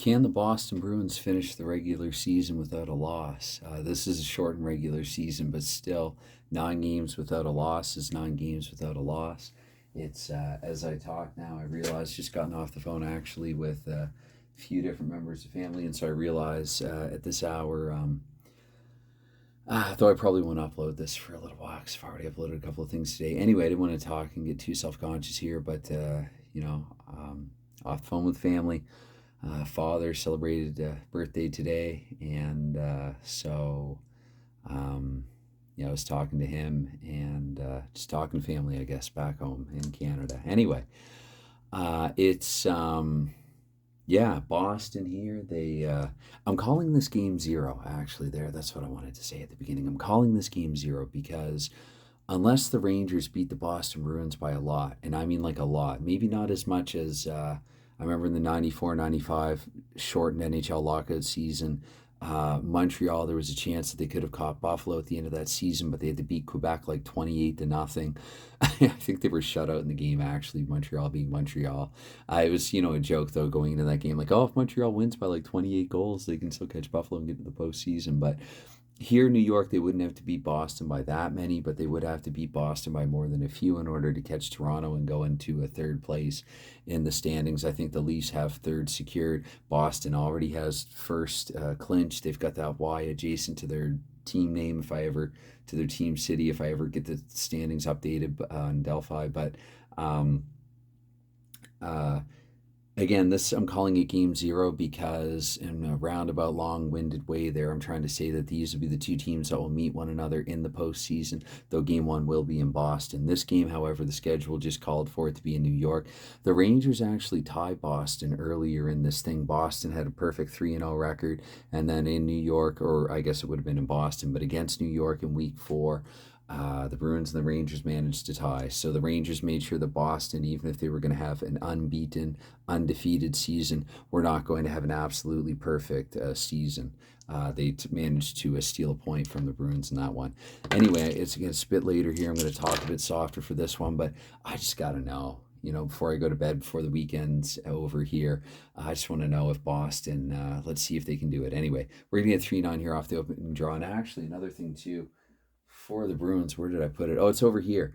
Can the Boston Bruins finish the regular season without a loss? This is a shortened regular season, but still, 9 games without a loss is 9 games without a loss. It's as I talk now, I realize just gotten off the phone actually with a few different members of family, and so I realize at this hour, though I probably won't upload this for a little while because I've already uploaded a couple of things today. Anyway, I didn't want to talk and get too self conscious here, but off the phone with family. Father celebrated birthday today, and I was talking to him and just talking to family, I guess, back home in Canada. Anyway, it's Boston here. I'm calling this game 0. Actually, that's what I wanted to say at the beginning. I'm calling this game 0 because unless the Rangers beat the Boston Bruins by a lot, and I mean like a lot, maybe not as much as I remember in the 94-95 shortened NHL lockout season, Montreal, there was a chance that they could have caught Buffalo at the end of that season, but they had to beat Quebec like 28-0. I think they were shut out in the game, actually, Montreal being Montreal. It was, a joke, though, going into that game, like, oh, if Montreal wins by like 28 goals, they can still catch Buffalo and get to the postseason. But here in New York, they wouldn't have to beat Boston by that many, but they would have to beat Boston by more than a few in order to catch Toronto and go into a third place in the standings. I think the Leafs have third secured. Boston already has first clinched. They've got that Y adjacent to their team name to their team city, if I ever get the standings updated on Delphi. But again, I'm calling it game 0 because in a roundabout, long-winded way there, I'm trying to say that these will be the two teams that will meet one another in the postseason, though game 1 will be in Boston. This game, however, the schedule just called for it to be in New York. The Rangers actually tied Boston earlier in this thing. Boston had a perfect 3-0 record, and then in New York, or I guess it would have been in Boston, but against New York in week 4, the Bruins and the Rangers managed to tie. So the Rangers made sure that Boston, even if they were going to have an unbeaten, undefeated season, were not going to have an absolutely perfect season. They managed to steal a point from the Bruins in that one. Anyway, it's going to spit later here. I'm going to talk a bit softer for this one, but I just got to know. Before I go to bed, before the weekend's over here, I just want to know if Boston, let's see if they can do it. Anyway, we're going to get 3-9 here off the opening draw. And actually, another thing, too, for the Bruins, where did I put it? Oh, it's over here.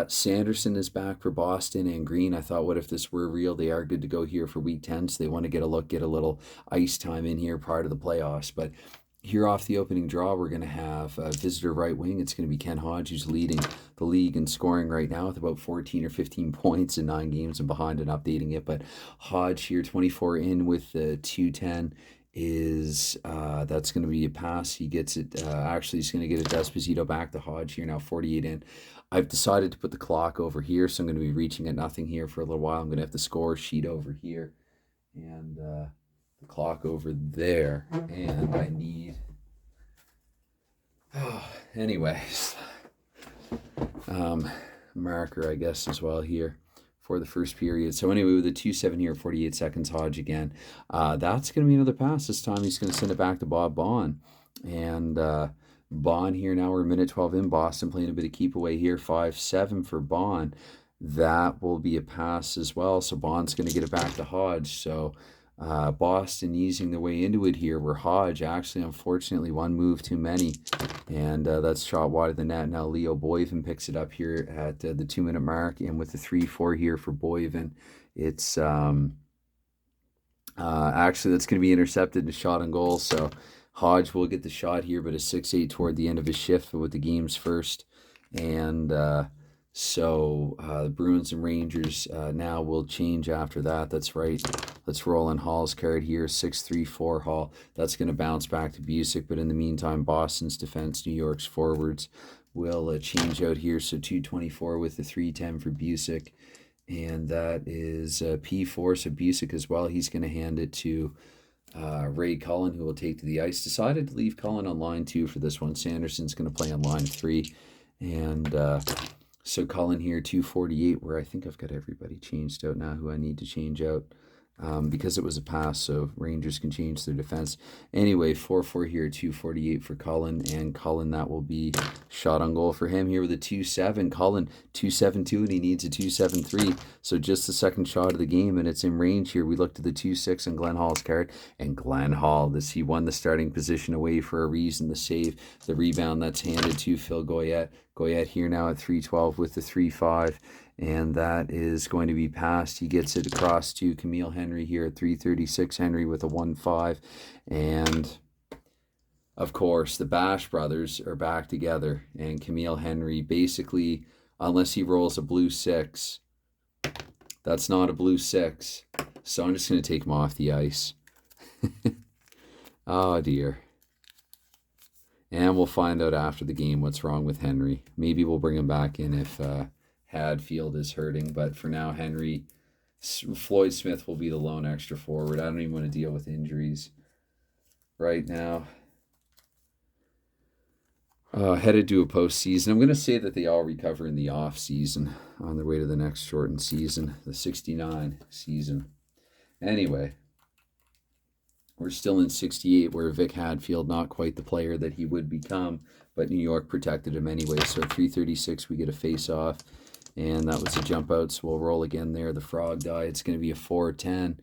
Sanderson is back for Boston, and Green. I thought, what if this were real? They are good to go here for week 10, so they want to get a little ice time in here prior to the playoffs. But here off the opening draw, we're going to have a visitor right wing. It's going to be Ken Hodge, who's leading the league in scoring right now with about 14 or 15 points in 9 games and behind and updating it. But Hodge here, 24 in with the 210. Is that's going to be a pass. He gets it. Actually, he's going to get it Esposito back to Hodge here now, 48 in. I've decided to put the clock over here, so I'm going to be reaching at nothing here for a little while. I'm going to have the score sheet over here and the clock over there. And I need... anyways. Marker, I guess, as well here for the first period. So anyway, with a 2-7 here, 48 seconds, Hodge again. That's going to be another pass. This time he's going to send it back to Bob Baughan. And Baughan here now, we're a minute 12 in. Boston playing a bit of keep away here. 5-7 for Baughan. That will be a pass as well. So Baughan's going to get it back to Hodge. So Boston easing their way into it here, where Hodge actually, unfortunately, one move too many. And that's shot wide of the net. Now Leo Boivin picks it up here at the 2-minute mark. And with the 3-4 here for Boivin, it's actually that's going to be intercepted and shot on goal. So Hodge will get the shot here, but a 6-8 toward the end of his shift with the game's first. And so the Bruins and Rangers now will change after that. That's right. Let's roll in Hall's card here. 6-3-4 Hall. That's going to bounce back to Busick. But in the meantime, Boston's defense, New York's forwards will change out here. So 2-24 with the 3-10 for Busick. And that is P4. So Busick as well. He's going to hand it to Ray Cullen, who will take to the ice. Decided to leave Cullen on line 2 for this one. Sanderson's going to play on line 3. And so Cullen here, 248, where I think I've got everybody changed out now who I need to change out. because it was a pass, so Rangers can change their defense. Anyway, 4-4 here, 248 for Cullen, and Cullen, that will be shot on goal for him here with a 2-7. Cullen, 2-7-2, and he needs a 2-7-3, so just the second shot of the game, and it's in range here. We looked at the 2-6 on Glenn Hall's card, and Glenn Hall, he won the starting position away for a reason, the save, the rebound that's handed to Phil Goyette. Goyette here now at 3-12 with the 3-5. And that is going to be passed. He gets it across to Camille Henry here at 336. Henry with a 1-5. And, of course, the Bash brothers are back together. And Camille Henry, basically, unless he rolls a blue 6, that's not a blue 6. So I'm just going to take him off the ice. Oh, dear. And we'll find out after the game what's wrong with Henry. Maybe we'll bring him back in if... Hadfield is hurting, but for now, Floyd Smith will be the lone extra forward. I don't even want to deal with injuries right now. Headed to a postseason. I'm going to say that they all recover in the off season on their way to the next shortened season, the 69 season. Anyway, we're still in 68, where Vic Hadfield, not quite the player that he would become, but New York protected him anyway. So at 336, we get a face-off. And that was a jump out, so we'll roll again there. The frog die. It's going to be a 4-10.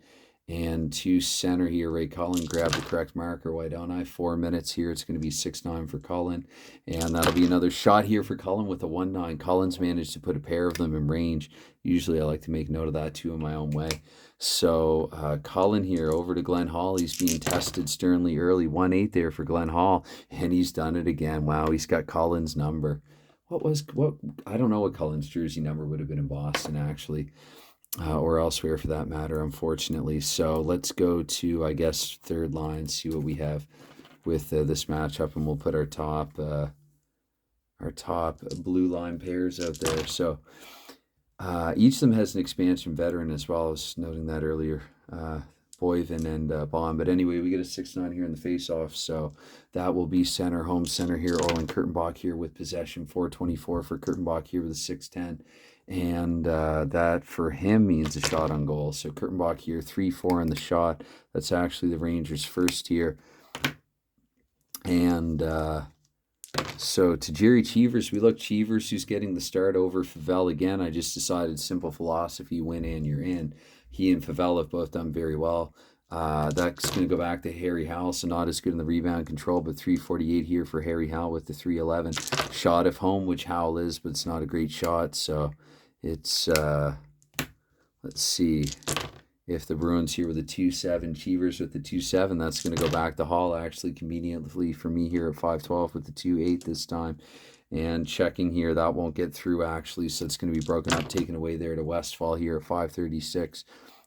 And to center here, Ray Cullen grabbed the correct marker. Why don't I? 4 minutes here. It's going to be 6-9 for Cullen. And that'll be another shot here for Cullen with a 1-9. Cullen's managed to put a pair of them in range. Usually I like to make note of that too in my own way. So Cullen here over to Glenn Hall. He's being tested sternly early. 1-8 there for Glenn Hall. And he's done it again. Wow, he's got Cullen's number. I don't know what Cullen's jersey number would have been in Boston, actually, or elsewhere for that matter, unfortunately. So let's go to, I guess, third line, see what we have with this matchup, and we'll put our top blue line pairs out there. So each of them has an expansion veteran as well. I was noting that earlier. Boyven and Bond. But anyway, we get a 6-9 here in the face-off, so that will be center, home center here. Orlin Kurtenbach here with possession, 4-24 for Kurtenbach here with a 6-10. And that for him means a shot on goal. So Kurtenbach here, 3-4 in the shot. That's actually the Rangers' first here. And so to Jerry Cheevers, we look Cheevers, who's getting the start over Favell again. I just decided simple philosophy, win in, you're in. He and Favell have both done very well. That's going to go back to Harry Howell, so not as good in the rebound control, but 348 here for Harry Howell with the 311. Shot of home, which Howell is, but it's not a great shot. So it's, let's see, if the Bruins here with a 2-7, Cheevers with the 2-7, that's going to go back to Hall, actually, conveniently for me here at 5-12 with the 2-8 this time. And checking here, that won't get through, actually, so it's going to be broken up, taken away there to Westfall here at 5:36.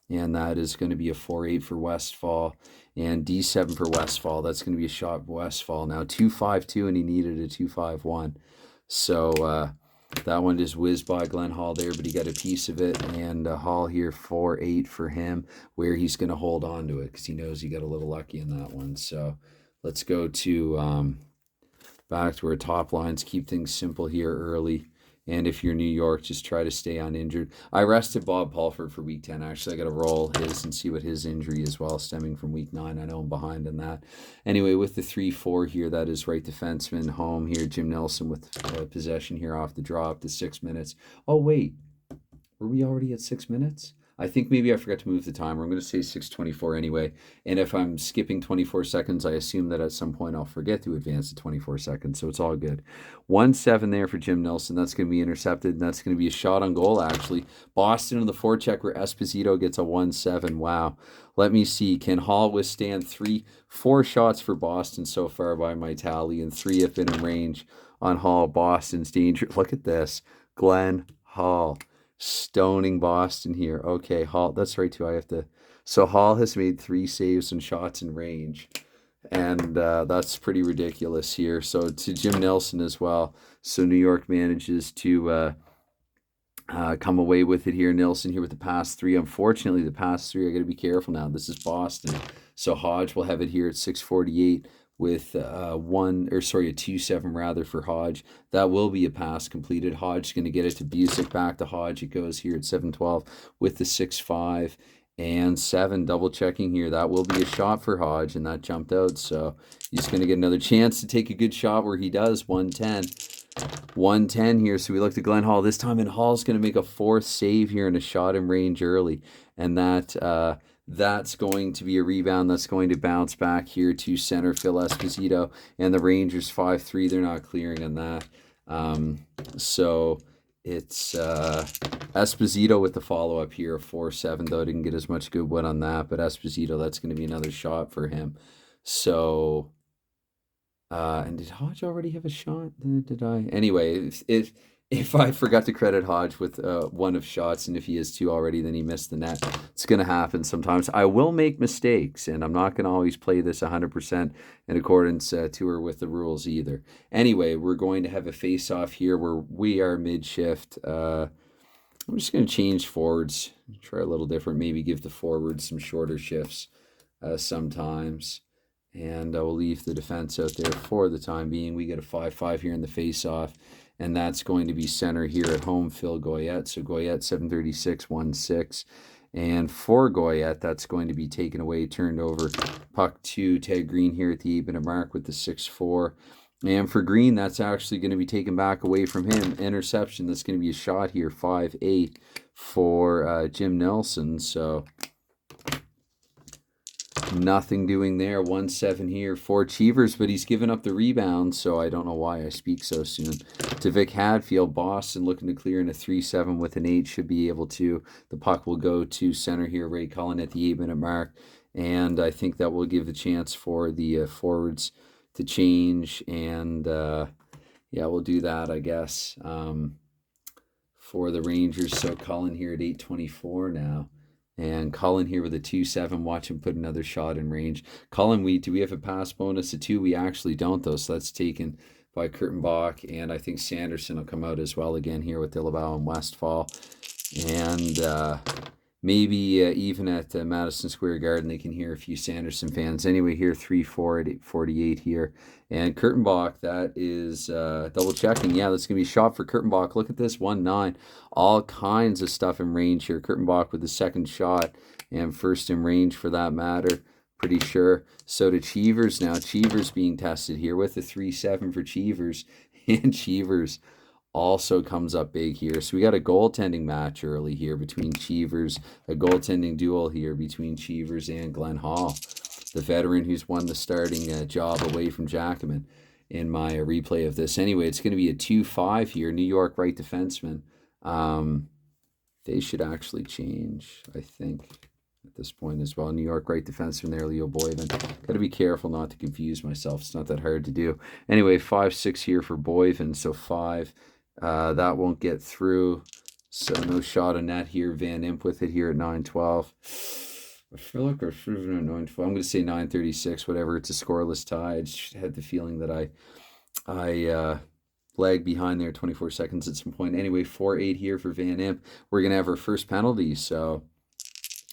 And that is going to be a 4-8 for Westfall. And D7 for Westfall. That's going to be a shot for Westfall. Now 2-5-2, and he needed a 2-5-1. So that one just whizzed by Glenn Hall there, but he got a piece of it. And Hall here, 4-8 for him, where he's going to hold on to it because he knows he got a little lucky in that one. So let's go to... back to our top lines, keep things simple here early. And if you're New York, just try to stay uninjured. I rested Bob Pulford for week 10. Actually, I got to roll his and see what his injury is well, stemming from week 9. I know I'm behind on that. Anyway, with the 3-4 here, that is right defenseman home here. Jim Nelson with possession here off the drop, the 6 minutes. Oh, wait. Were we already at 6 minutes? I think maybe I forgot to move the timer. I'm going to say 6:24 anyway. And if I'm skipping 24 seconds, I assume that at some point I'll forget to advance to 24 seconds. So it's all good. 1-7 there for Jim Nelson. That's going to be intercepted. And that's going to be a shot on goal, actually. Boston on the forecheck where Esposito gets a 1-7. Wow. Let me see. Can Hall withstand 4 shots for Boston so far by my tally, and 3 have been in range on Hall. Boston's danger. Look at this. Glenn Hall. Stoning Boston here. Okay, Hall. That's right, too. I have to... So Hall has made 3 saves and shots in range. And that's pretty ridiculous here. So to Jim Nelson as well. So New York manages to come away with it here. Nelson here with the pass 3. Unfortunately, the pass 3, I got to be careful now. This is Boston. So Hodge will have it here at 6:48 with a 2-7 rather for Hodge. That will be a pass completed. Hodge is going to get it to Busick, back to Hodge. It goes here at 7:12 with the 6-5. And 7, double checking here. That will be a shot for Hodge, and that jumped out. So he's going to get another chance to take a good shot where he does. 110. 110 here. So we look to Glenn Hall this time, and Hall's going to make a 4th save here and a shot in range early. And that's going to be a rebound. That's going to bounce back here to center Phil Esposito. And the Rangers 5-3. They're not clearing on that. So it's Esposito with the follow-up here, 4-7, though. Didn't get as much good wood on that, but Esposito, that's going to be another shot for him. So, and did Hodge already have a shot? Did I? Anyway, if I forgot to credit Hodge with one of shots, and if he has 2 already, then he missed the net. It's going to happen sometimes. I will make mistakes, and I'm not going to always play this 100% in accordance to or with the rules either. Anyway, we're going to have a face-off here where we are mid-shift. I'm just going to change forwards, try a little different, maybe give the forwards some shorter shifts sometimes. And we'll leave the defense out there for the time being. We get a 5-5 here in the face-off. And that's going to be center here at home, Phil Goyette. So Goyette, 736, 1-6. And for Goyette, that's going to be taken away, turned over. Puck to Ted Green here at the 8-minute mark with the 6-4. And for Green, that's actually going to be taken back away from him. Interception, that's going to be a shot here, 5-8 for Jim Nelson. So nothing doing there. 1-7 here for Cheevers, but he's given up the rebound, so I don't know why I speak so soon. To Vic Hadfield, Boston looking to clear in a 3-7 with an 8. Should be able to. The puck will go to center here, Ray Cullen at the 8-minute mark, and I think that will give the chance for the forwards to change, and yeah, we'll do that, I guess, for the Rangers. So Cullen here at 8:24 now. And Cullen here with a 2-7. Watch him put another shot in range. Cullen, do we have a pass bonus of 2? We actually don't, though. So that's taken by Kurtenbach. And I think Sanderson will come out as well again here with Dillabau and Westfall. And maybe even at Madison Square Garden, they can hear a few Sanderson fans. Anyway, here 3-4 at 8:48 here. And Kurtenbach, that is double checking. Yeah, that's going to be a shot for Kurtenbach. Look at this, 1-9. All kinds of stuff in range here. Kurtenbach with the second shot and first in range for that matter. Pretty sure. So to Cheevers now. Cheevers being tested here with the 3-7 for Cheevers. And Cheevers also comes up big here. So we got a goaltending match early here between Cheevers, a goaltending duel here between Cheevers and Glenn Hall, the veteran who's won the starting job away from Jackman in my replay of this. Anyway, it's going to be a 2-5 here. New York right defenseman. They should actually change, I think, at this point as well. New York right defenseman there, Leo Boyven. Got to be careful not to confuse myself. It's not that hard to do. Anyway, 5-6 here for Boyven. So 5. That won't get through. So no shot on net here. Van Imp with it here at 9:12. I feel like I should have been at 9:12. I'm going to say 9:36, whatever. It's a scoreless tie. I just had the feeling that I lagged behind there 24 seconds at some point. Anyway, 4-8 here for Van Imp. We're going to have our first penalty. So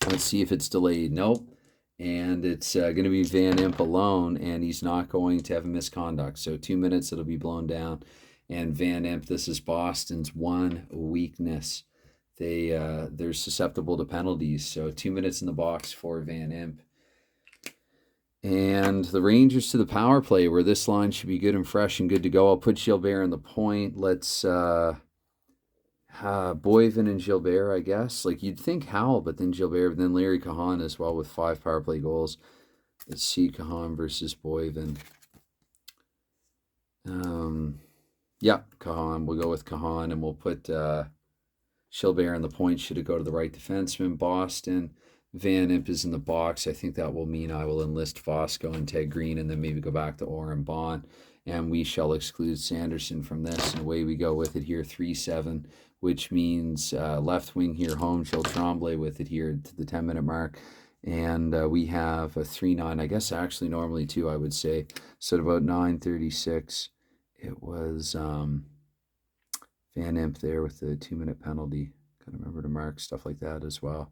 let's see if it's delayed. Nope. And it's going to be Van Imp alone, and he's not going to have a misconduct. So 2 minutes, it'll be blown down. And Van Imp, this is Boston's one weakness. They're susceptible to penalties. So 2 minutes in the box for Van Imp. And the Rangers to the power play, where this line should be good and fresh and good to go. I'll put Gilbert on the point. Let's Boyven and Gilbert, I guess. Like you'd think Howell, but then Gilbert, but then Larry Cahan as well with 5 power play goals. Let's see Cahan versus Boyven. Yeah, Cahan. We'll go with Cahan, and we'll put Gilbert on the point. Should it go to the right defenseman? Boston. Van Imp is in the box. I think that will mean I will enlist Fosco and Ted Green, and then maybe go back to Orr and Bond. And we shall exclude Sanderson from this. And away we go with it here, 3-7, which means left wing here, home. Jill Tremblay with it here to the 10-minute mark. And we have a 3-9. I guess actually normally 2, I would say. So at about 9:36, it was Van Imp there with the 2-minute penalty. Gotta remember to mark stuff like that as well.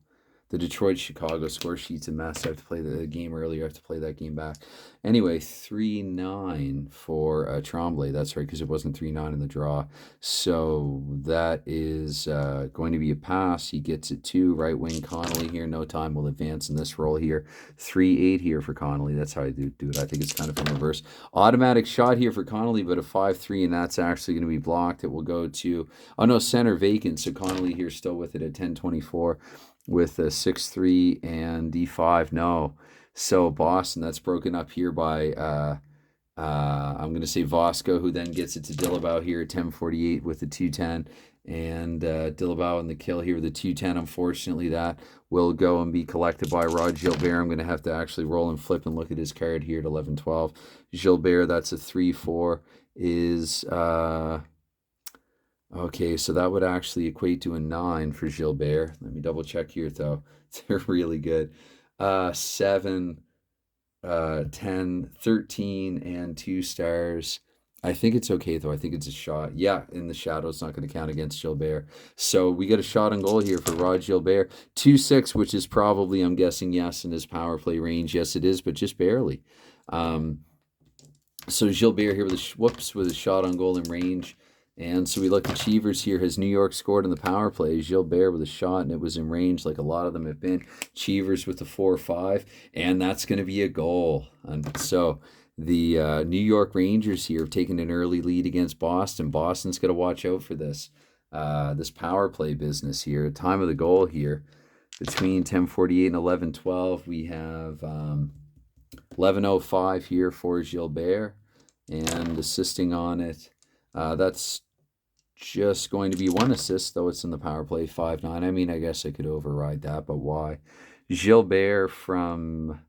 The Detroit-Chicago score sheet's a mess. I have to play the game earlier. I have to play that game back. Anyway, 3-9 for Tremblay. That's right, because it wasn't 3-9 in the draw. So that is going to be a pass. He gets it to right wing Connolly here. No time will advance in this roll here. 3-8 here for Connolly. That's how I do it. I think it's kind of in reverse. Automatic shot here for Connolly, but a 5-3, and that's actually going to be blocked. It will go to, oh no, center vacant. So Connolly here still with it at 10-24. With a 6-3 and D5. No. So Boston, that's broken up here by, I'm going to say Vosco, who then gets it to Dillabau here at 10-48 with the 2-10. And Dillabau in the kill here with the 2-10. Unfortunately, that will go and be collected by Rod Gilbert. I'm going to have to actually roll and flip and look at his card here at 11-12. Gilbert, that's a 3-4, is... okay, so that would actually equate to a 9 for Gilbert. Let me double check here, though. They're really good. 7, 10, 13, and 2 stars. I think it's okay, though. I think it's a shot. Yeah, in the shadow, it's not going to count against Gilbert. So we get a shot on goal here for Rod Gilbert. 2-6, which is probably, I'm guessing, yes, in his power play range. Yes, it is, but just barely. So Gilbert here with a shot on goal in range. And so we look at Cheevers here. Has New York scored in the power play? Gilbert with a shot, and it was in range like a lot of them have been. Cheevers with the 4-5, and that's going to be a goal. And so the New York Rangers here have taken an early lead against Boston. Boston's going to watch out for this power play business here. Time of the goal here, between 10:48 and 11:12, we have 11:05 here for Gilbert, and assisting on it. That's just going to be 1 assist, though it's in the power play, 5-9. I mean, I guess I could override that, but why? Gilbert from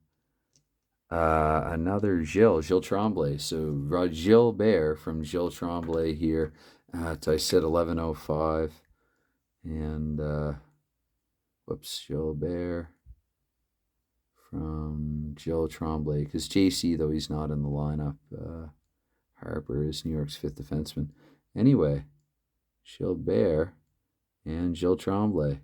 another Gilles Tremblay. So Gilbert from Gilles Tremblay here. I said 11:05. And, Gilbert from Gilles Tremblay. Because JC, though he's not in the lineup, Harper is New York's 5th defenseman. Anyway, Gilbert and Gilles Tremblay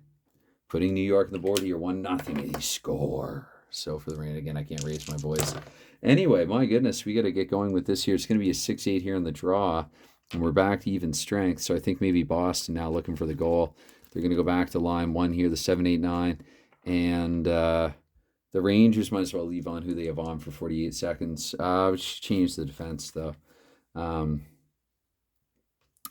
putting New York on the board here, 1-0, a score. So for the rain, again, I can't raise my voice. Anyway, my goodness, we got to get going with this here. It's going to be a 6-8 here in the draw, and we're back to even strength. So I think maybe Boston now looking for the goal. They're going to go back to line 1 here, the 7-8-9, and the Rangers might as well leave on who they have on for 48 seconds. Change the defense, though.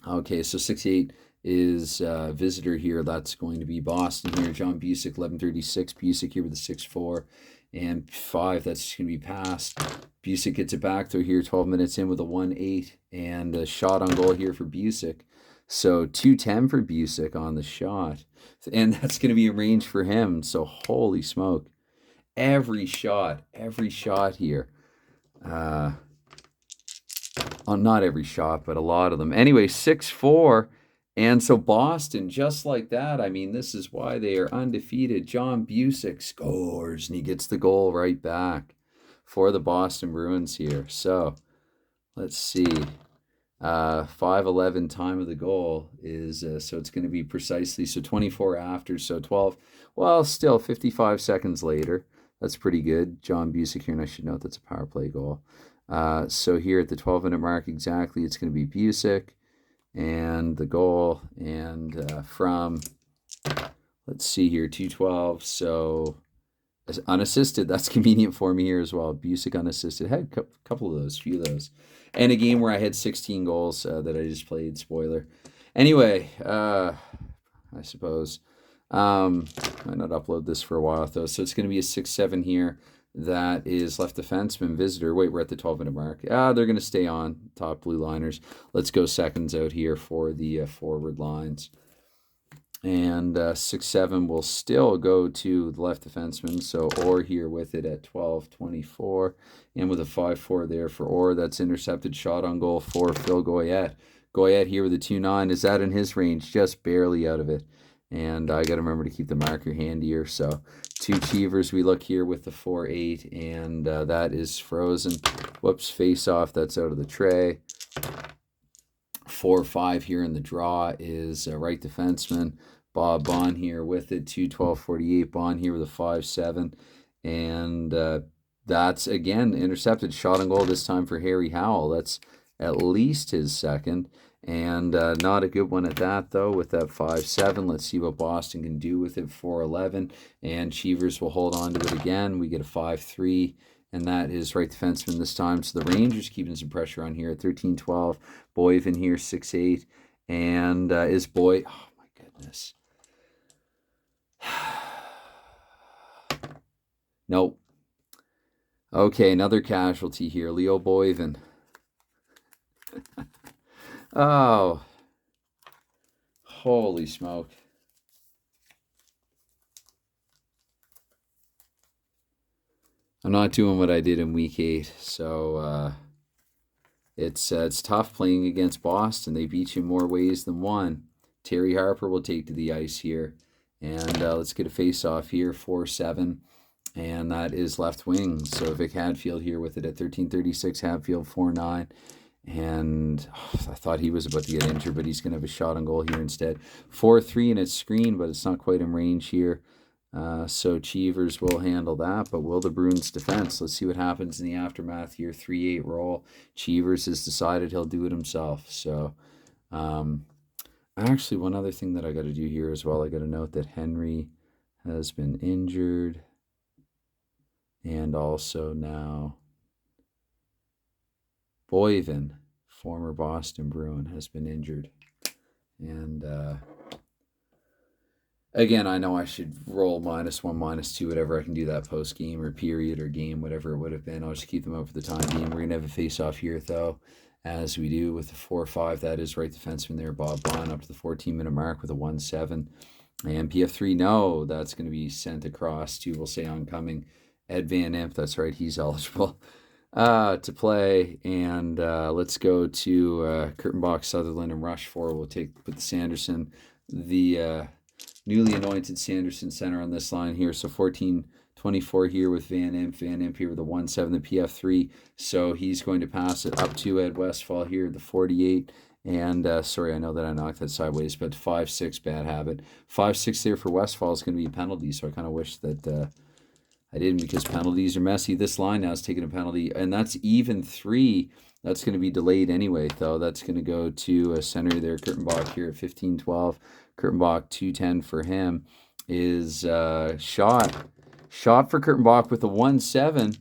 Okay, so 6-8 is visitor here. That's going to be Boston here. John Busick, 11:36. Busick here with a 6-4 and 5. That's going to be passed. Busick gets it back through here, 12 minutes in with a 1-8 and a shot on goal here for Busick. So 2-10 for Busick on the shot, and that's going to be a range for him. So holy smoke, every shot here. Not every shot, but a lot of them. Anyway, 6-4. And so Boston, just like that, I mean, this is why they are undefeated. John Busick scores, and he gets the goal right back for the Boston Bruins here. So let's see. 5:11 time of the goal is, so it's going to be precisely, so 24 after, so 12, well, still 55 seconds later. That's pretty good. John Busick here, and I should note that's a power play goal. So here at the 12-minute mark exactly, it's going to be Busick and the goal, and from, let's see here, 2:12, so unassisted. That's convenient for me here as well. Busick unassisted. Had a couple of those, few of those. And a game where I had 16 goals that I just played. Spoiler. Anyway, I suppose. Might not upload this for a while, though. So it's going to be a 6-7 here. That is left defenseman visitor. Wait, we're at the 12-minute mark. They're going to stay on top blue liners. Let's go seconds out here for the forward lines. And 6-7 will still go to the left defenseman. So Orr here with it at 12:24. And with a 5-4 there for Orr. That's intercepted. Shot on goal for Phil Goyette. Goyette here with a 2-9. Is that in his range? Just barely out of it. And I got to remember to keep the marker handier. So 2 Cheevers we look here with the 4-8. And that is frozen. Whoops, face off. That's out of the tray. 4-5 here in the draw is right defenseman. Bob Bond here with it, 2:12:48. Bond here with a 5-7. And that's, again, intercepted. Shot on goal this time for Harry Howell. That's at least his second. And not a good one at that, though, with that 5-7. Let's see what Boston can do with it, 4-11. And Cheevers will hold on to it again. We get a 5-3. And that is right defenseman this time. So the Rangers keeping some pressure on here at 13-12. Boyven here, 6-8. And is Boy... Oh, my goodness. Nope. Okay, another casualty here. Leo Boyven. Oh. Holy smoke. I'm not doing what I did in week 8, so it's tough playing against Boston. They beat you more ways than one. Terry Harper will take to the ice here. And let's get a face-off here, 4-7. And that is left wing. So Vic Hadfield here with it at 13:36. Hadfield, 4-9. And I thought he was about to get injured, but he's going to have a shot on goal here instead. 4-3, and it's screened, but it's not quite in range here. So Cheevers will handle that, but will the Bruins defense? Let's see what happens in the aftermath here. 3-8 roll. Cheevers has decided he'll do it himself. So actually, one other thing that I got to do here as well, I got to note that Henry has been injured. And also now Boyven, former Boston Bruin, has been injured. And again, I know I should roll -1, -2, whatever. I can do that post-game or period or game, whatever it would have been. I'll just keep them out for the time being. We're going to have a face-off here, though, as we do with the 4-5. That is right defenseman there, Bob Bond, up to the 14-minute mark with a 1-7. And PF3, no, that's going to be sent across to, we'll say, oncoming Ed Van Imp. That's right, he's eligible to play. And let's go to Kurtenbach, Sutherland, and Rush 4. We'll put the Sanderson, the newly anointed Sanderson center on this line here. So 14-24 here with Van Imp. Van Imp here with a 1-7, the PF3. So he's going to pass it up to Ed Westfall here, the 48. And sorry, I know that I knocked that sideways, but 5-6, bad habit. 5-6 there for Westfall is going to be a penalty. So I kind of wish that I didn't, because penalties are messy. This line now is taking a penalty, and that's even 3. That's going to be delayed anyway, though. That's going to go to a center there, Kurtenbach here at 15-12. Kurtenbach, 2-10 for him, is shot for Kurtenbach with a 1-7,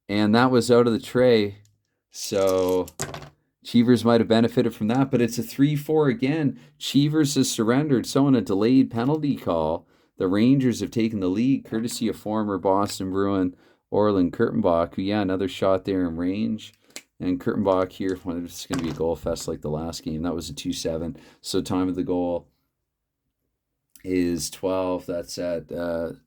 and that was out of the tray. So Cheevers might have benefited from that, but it's a 3-4 again. Cheevers has surrendered. So in a delayed penalty call, the Rangers have taken the lead, courtesy of former Boston Bruin Orland Kurtenbach, who, yeah, another shot there in range. And Kurtenbach here, well, it's going to be a goal fest like the last game. That was a 2-7. So time of the goal is 12. That's at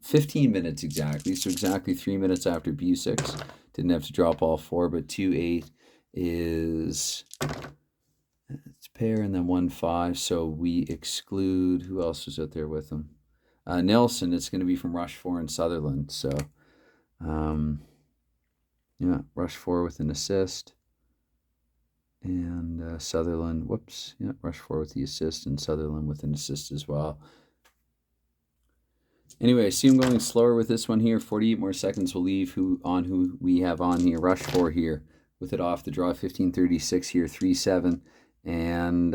15 minutes exactly. So exactly 3 minutes after Busick's. Didn't have to drop all 4, but 2-8 is... It's pair and then 1-5. So we exclude... Who else was out there with them? Nelson, it's going to be from Rush 4 and Sutherland. So, yeah, Rush 4 with an assist. And Sutherland, Rush 4 with the assist, and Sutherland with an assist as well. Anyway, I see I'm going slower with this one here. 48 more seconds will leave who we have on here. Rush 4 here with it off the draw. 15:36 here, 3-7. And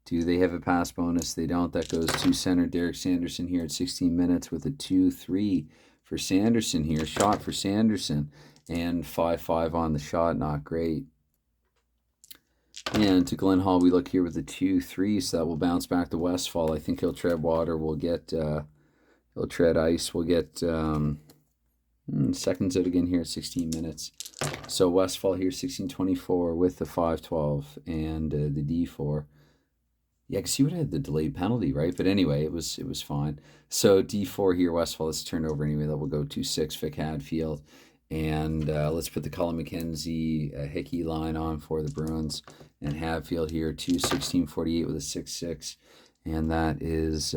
do they have a pass bonus? They don't. That goes to center Derek Sanderson here at 16 minutes with a 2-3 for Sanderson here. Shot for Sanderson. And 5-5 on the shot. Not great. And to Glenn Hall, we look here with a 2-3. So that will bounce back to Westfall. I think he'll tread water. We'll get... he'll tread ice. We'll get seconds out again here at 16 minutes. So Westfall here, 16:24 with the 5-12 and the D4. Yeah, because he would have had the delayed penalty, right? But anyway, it was fine. So D4 here, Westfall, let's turn over anyway. That will go to 6, Vic Hadfield. And let's put the Cullen McKenzie Hickey line on for the Bruins. And Hadfield here, 2:16:48 with a 6-6. And that is...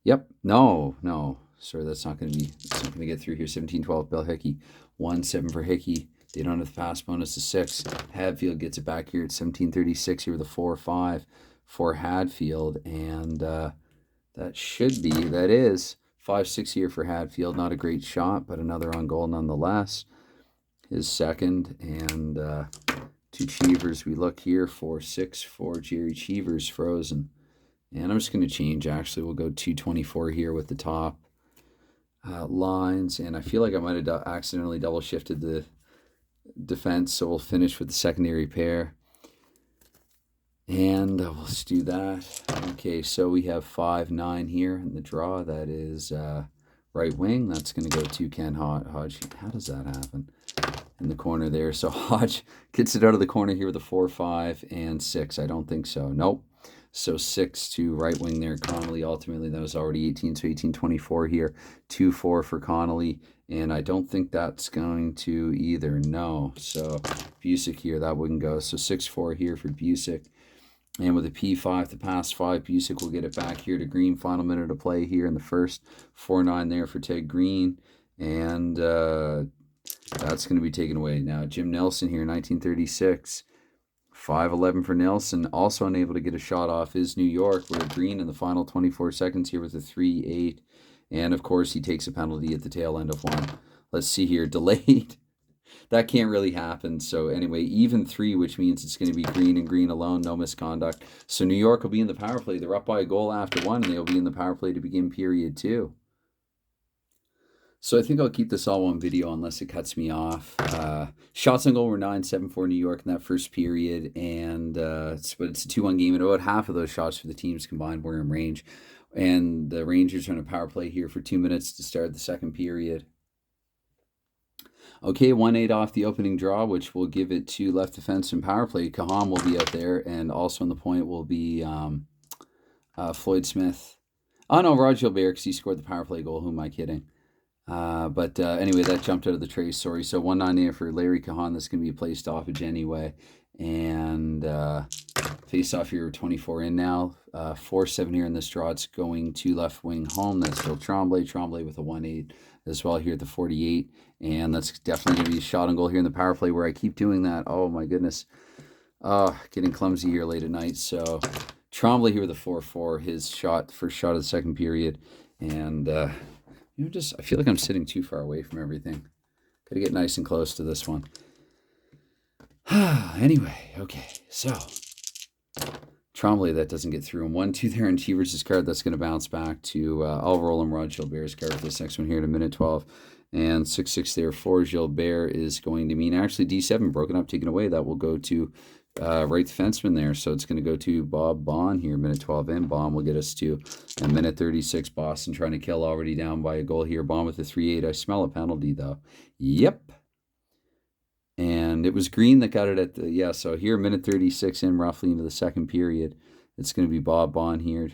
Yep. No. Sorry, that's not going to get through here. 17-12, Bill Hickey. 1-7 for Hickey. They don't have the pass bonus to 6. Hadfield gets it back here at 17:36 here with a 4-5 for Hadfield, and that is 5-6 here for Hadfield. Not a great shot, but another on goal nonetheless. His second, and to Cheevers, we look here for 6 for Jerry Cheevers, frozen. And I'm just going to change, actually. We'll go 224 here with the top lines. And I feel like I might have accidentally double shifted the defense, so we'll finish with the secondary pair. And let's do that. Okay, so we have 5-9 here in the draw. That is right wing. That's going to go to Ken Hodge. How does that happen? In the corner there. So Hodge gets it out of the corner here with a 4-5 and 6. I don't think so. Nope. So 6 to right wing there. Connolly, ultimately, that was already 18. So 18-24 here. 2-4 for Connolly. And I don't think that's going to either. No. So Busick here, that wouldn't go. So 6-4 here for Busick. And with a P5 to pass 5, Busick will get it back here to Green. Final minute of play here in the first. 4-9 there for Ted Green. And that's going to be taken away. Now, Jim Nelson here, 1936. 5-11 for Nelson. Also unable to get a shot off is New York. We're Green in the final 24 seconds here with a 3-8. And, of course, he takes a penalty at the tail end of one. Let's see here. Delayed. That can't really happen. So, anyway, even 3, which means it's going to be Green and Green alone. No misconduct. So, New York will be in the power play. They're up by a goal after 1, and they'll be in the power play to begin period 2. So I think I'll keep this all on video unless it cuts me off. Shots on goal were 9-7 for New York in that first period, and but it's a 2-1 game, and about half of those shots for the teams combined were in range. And the Rangers are on a power play here for 2 minutes to start the second period. Okay, 1-8 off the opening draw, which will give it to left defense and power play. Kahan will be out there, and also on the point will be Floyd Smith. Oh, no, Rod Gilbert, because he scored the power play goal. Who am I kidding? But anyway, that jumped out of the trace. Sorry. So 1-9 there for Larry Kahan. That's going to be a play stoppage anyway. And face off here, 24 in now. 4-7 here in this draw. It's going to left wing home. That's still Tremblay. Tremblay with a 1-8 as well here at the 48. And that's definitely going to be a shot on goal here in the power play where I keep doing that. Oh, my goodness. Getting clumsy here late at night. So Tremblay here with a 4-4. His shot, first shot of the second period. And I feel like I'm sitting too far away from everything. Got to get nice and close to this one. Anyway, okay, so Tremblay, that doesn't get through. And 1-2 there in Cheevers' card. That's going to bounce back to I'll roll him Rod Gilbert's card for this next one here at a minute 12. And 6-6 there for Gilbert is going to mean actually D7 broken up, taken away. That will go to right defenseman there. So it's going to go to Bob Bond here, minute 12 in. Bond will get us to a minute 36. Boston trying to kill, already down by a goal here. Bond with a 3-8. I smell a penalty, though. Yep. And it was Green that got it at the, so here, minute 36 in, roughly into the second period. It's going to be Bob Bond here.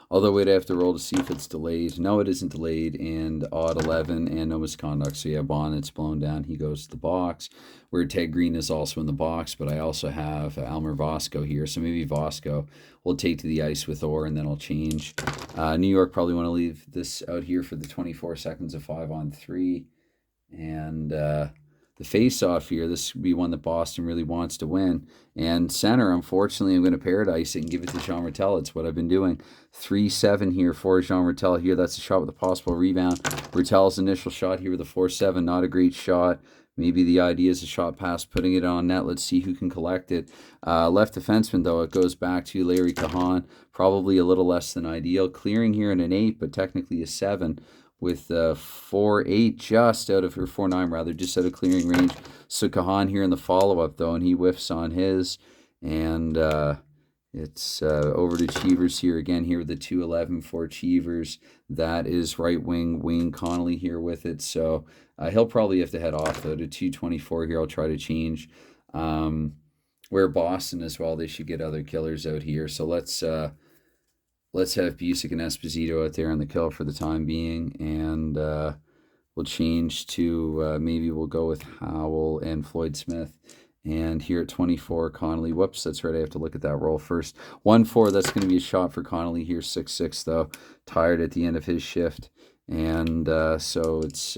Although we'd have to roll to see if it's delayed. No, it isn't delayed. And odd 11 and no misconduct. So yeah, Bond, it's blown down. He goes to the box. Where Ted Green is also in the box. But I also have Almer Vosco here. So maybe Vosco will take to the ice with Orr and then I'll change. New York probably want to leave this out here for the 24 seconds of 5-on-3. And the face-off here, this would be one that Boston really wants to win. And center, unfortunately, I'm going to paradise it and give it to Jean Rattel. It's what I've been doing. 3-7 here for Jean Rattel here. That's a shot with a possible rebound. Rattel's initial shot here with a 4-7. Not a great shot. Maybe the idea is a shot past putting it on net. Let's see who can collect it. Left defenseman, though, it goes back to Larry Kahan. Probably a little less than ideal. Clearing here in an 8, but technically a 7. With 4-8 just out of, or 4-9 rather, just out of clearing range. So Kahan here in the follow-up, though, and he whiffs on his. And it's over to Cheevers here again here with the 2-11 for Cheevers. That is right wing, Wayne Connolly here with it. So he'll probably have to head off, though, to 2-24 here. I'll try to change. Where Boston as well, they should get other killers out here. So let's have Busick and Esposito out there on the kill for the time being, and we'll change to maybe we'll go with Howell and Floyd Smith. And here at 24, Connolly. Whoops, that's right. I have to look at that roll first. 1-4, that's going to be a shot for Connolly here. 6-6, though. Tired at the end of his shift. And so it's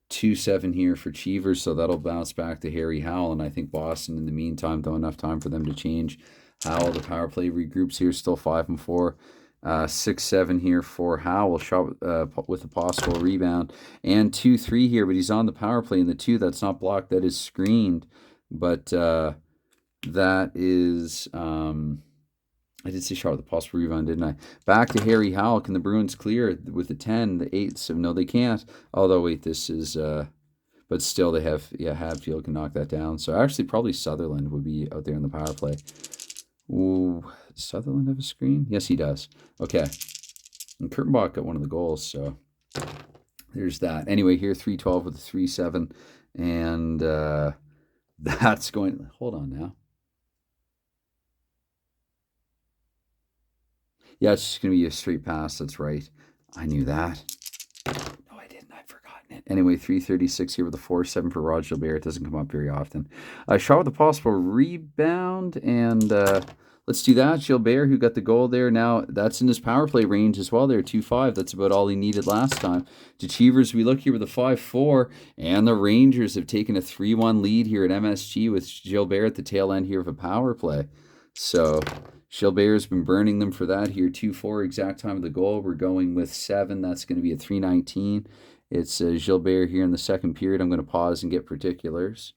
2-7 here for Cheevers, so that'll bounce back to Harry Howell, and I think Boston in the meantime, though, enough time for them to change. Howell, the power play regroups here, still 5-4. 6-7 here for Howell, shot with a possible rebound, and 2-3 here, but he's on the power play in the 2. That's not blocked, that is screened, but that is I did say shot with a possible rebound, didn't I? Back to Harry Howell. Can the Bruins clear with the 10, the 8? So no, they can't. Although, wait, this is... but still, they have... Yeah, Hadfield can knock that down. So actually, probably Sutherland would be out there in the power play. Ooh, does Sutherland have a screen? Yes, he does. Okay. And Kurtenbach got one of the goals, so... There's that. Anyway, here, 3-12 with a 3-7. And that's going... Hold on now. Yeah, it's just going to be a straight pass. That's right. I knew that. No, I didn't. I'd forgotten it. Anyway, 3:36 here with a 4-7 for Rod Gilbert. It doesn't come up very often. Shot with a possible rebound. And let's do that. Gilbert, who got the goal there. Now, that's in his power play range as well there. 2-5. That's about all he needed last time. To Cheevers, we look here with a 5-4. And the Rangers have taken a 3-1 lead here at MSG with Gilbert at the tail end here of a power play. So... Gilbert's been burning them for that here. 2-4 exact time of the goal. We're going with 7. That's going to be a 3:19. It's Gilbert here in the second period. I'm going to pause and get particulars.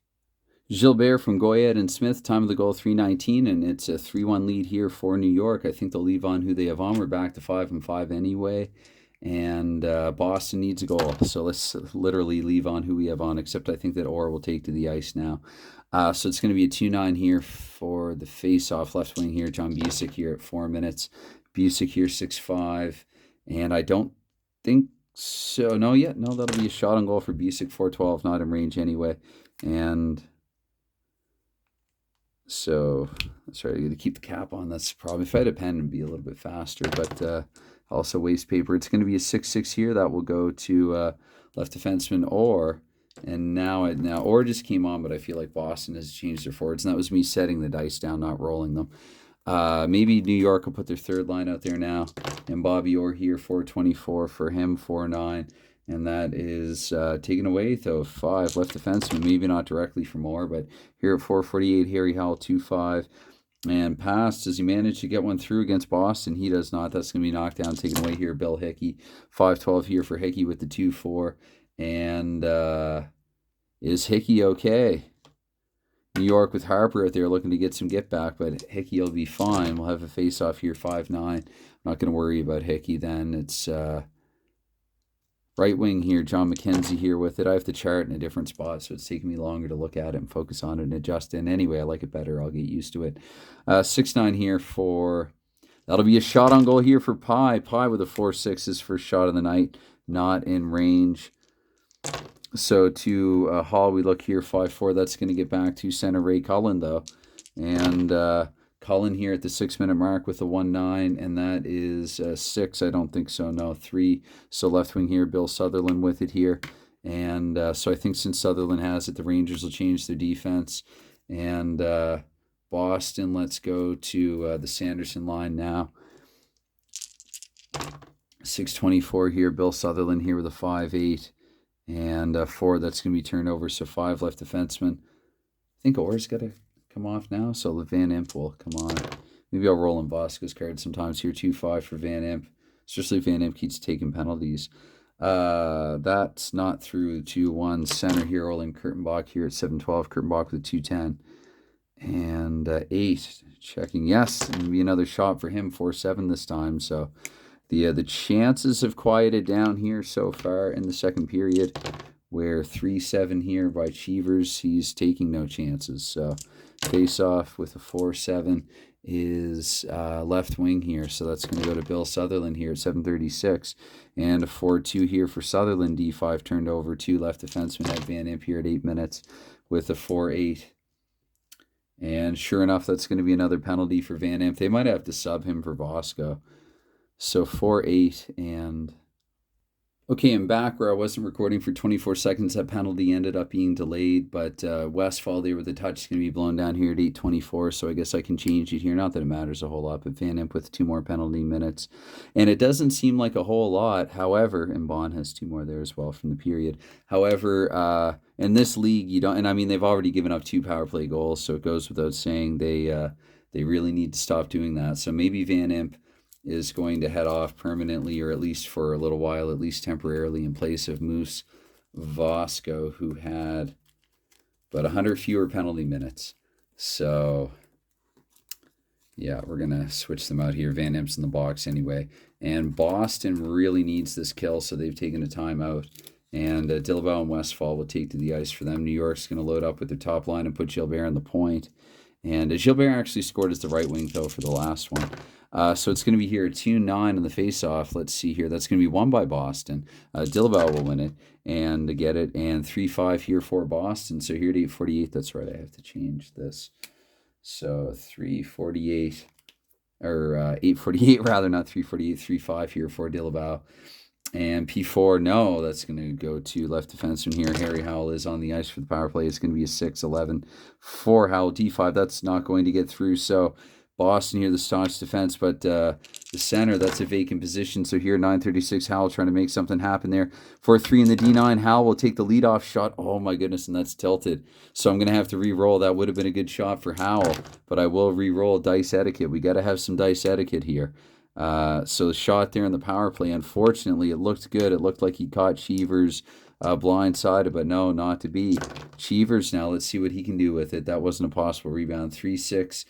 Gilbert from Goyette and Smith, time of the goal 3:19, and it's a 3-1 lead here for New York. I think they'll leave on who they have on. We're back to 5-5 anyway, and Boston needs a goal. So let's literally leave on who we have on, except I think that Orr will take to the ice now. So it's going to be a 2-9 here for the face-off left wing here. John Busick here at 4 minutes. Busick here 6-5. And I don't think so. No, yet. No, that'll be a shot on goal for Busick. 4-12, not in range anyway. And so, that's right. I got to keep the cap on. That's the problem. If I had a pen, it'd be a little bit faster. But also waste paper. It's going to be a 6-6 here. That will go to left defenseman Orr. And now Orr just came on, but I feel like Boston has changed their forwards. And that was me setting the dice down, not rolling them. Maybe New York will put their third line out there now. And Bobby Orr here, 4-24 for him, 4-9. And that is taken away, though, 5 left defenseman. Maybe not directly from Orr, but here at 4:48, Harry Howell, 2-5. And passed. Does he manage to get one through against Boston? He does not. That's going to be knocked down, taken away here. Bill Hickey, 5-12 here for Hickey with the 2-4. And is Hickey okay? New York with Harper out there looking to get some get back, but Hickey will be fine. We'll have a face-off here, 5-9. I'm not going to worry about Hickey then. It's right wing here, John McKenzie here with it. I have the chart in a different spot, so it's taking me longer to look at it and focus on it and adjust it. And anyway, I like it better. I'll get used to it. 6-9 here for... That'll be a shot on goal here for Pye. Pye with a 4-6, his first shot of the night. Not in range. So to Hall, we look here, 5-4. That's going to get back to center Ray Cullen, though. And Cullen here at the 6-minute mark with a 1-9. And that is 6. I don't think so. No, 3. So left wing here, Bill Sutherland with it here. And so I think since Sutherland has it, the Rangers will change their defense. And Boston, let's go to the Sanderson line now. 6:24 here, Bill Sutherland here with a 5-8. And 4, that's going to be turned over. So 5 left defensemen. I think Orr's got to come off now. So Van Imp will come on. Maybe I'll roll in Bosco's card sometimes here. 2-5 for Van Imp. Especially if Van Imp keeps taking penalties. That's not through 2-1. Center here, Olin Kurtenbach here at 7-12. Kurtenbach with a 2-10. And 8. Checking. Yes. And maybe another shot for him. 4-7 this time. So... The chances have quieted down here so far in the second period, where 3-7 here by Cheevers, he's taking no chances. So face-off with a 4-7 is left wing here. So that's going to go to Bill Sutherland here at 7:36. And a 4-2 here for Sutherland. D5 turned over to left defenseman at Van Imp here at 8 minutes with a 4-8. And sure enough, that's going to be another penalty for Van Imp. They might have to sub him for Bosco. So 4-8 and Okay, I'm back where I wasn't recording for 24 seconds. That penalty ended up being delayed, but Westfall there with the touch is going to be blown down here at 8:24, so I guess I can change it here. Not that it matters a whole lot, but Van Imp with 2 more penalty minutes. And it doesn't seem like a whole lot. However, and Bond has 2 more there as well from the period. However, in this league, you don't, and I mean, they've already given up 2 power play goals, so it goes without saying they really need to stop doing that. So maybe Van Imp is going to head off permanently, or at least for a little while, at least temporarily, in place of Moose Vasco, who had about 100 fewer penalty minutes. So, yeah, we're going to switch them out here. Van Imp's in the box anyway. And Boston really needs this kill, so they've taken a timeout. And Dillabau and Westfall will take to the ice for them. New York's going to load up with their top line and put Gilbert on the point. And Gilbert actually scored as the right wing, though, for the last one. So it's going to be here at 2-9 on the face-off. Let's see here. That's going to be won by Boston. Dillabau will win it and get it. And 3-5 here for Boston. So here at 8:48. That's right. I have to change this. So 3:48, or 8:48 rather, not 3:48. 3-5 here for Dillabau. And P4, no, that's going to go to left defenseman here. Harry Howell is on the ice for the power play. It's going to be a 6-11 for Howell. D5, that's not going to get through. So Boston here, the staunch defense, but the center, that's a vacant position. So here, 9:36, Howell trying to make something happen there. 4-3 in the D9, Howell will take the leadoff shot. Oh my goodness, and that's tilted. So I'm going to have to re-roll. That would have been a good shot for Howell, but I will re-roll dice etiquette. We got to have some dice etiquette here. So the shot there in the power play, unfortunately, it looked good. It looked like he caught Cheevers blindsided, but no, not to be. Cheevers now, let's see what he can do with it. That wasn't a possible rebound. 3-6.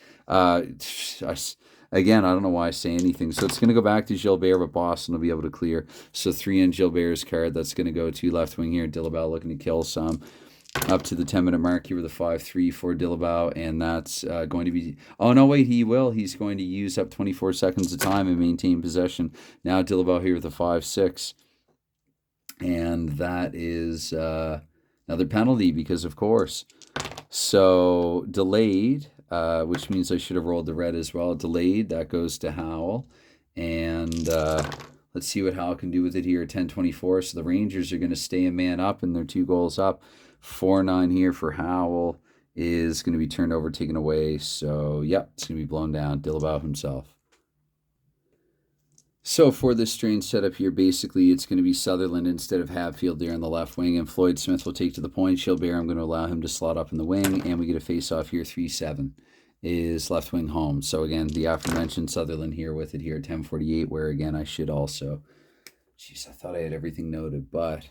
Again, I don't know why I say anything. So it's going to go back to Gilbert, but Boston will be able to clear. So 3 in Gilbert's card. That's going to go to left wing here. Dillabau looking to kill some. Up to the 10-minute mark here with a 5-3 for Dillabau, and that's going to be... Oh, no, wait, he will. He's going to use up 24 seconds of time and maintain possession. Now Dillabau here with a 5-6, and that is another penalty because, of course. So delayed, which means I should have rolled the red as well. Delayed, that goes to Howell, and... let's see what Howell can do with it here at 10:24. So the Rangers are going to stay a man up, and they're 2 goals up. 4-9 here for Howell is going to be turned over, taken away. So, yep, it's going to be blown down. Dillabau himself. So for this strange setup here, basically it's going to be Sutherland instead of Hatfield there on the left wing, and Floyd Smith will take to the point. Gilbert, I'm going to allow him to slot up in the wing, and we get a face-off here, 3-7. Is left wing home. So again, the aforementioned Sutherland here with it here at 10:48, where again I should also... Jeez, I thought I had everything noted, but...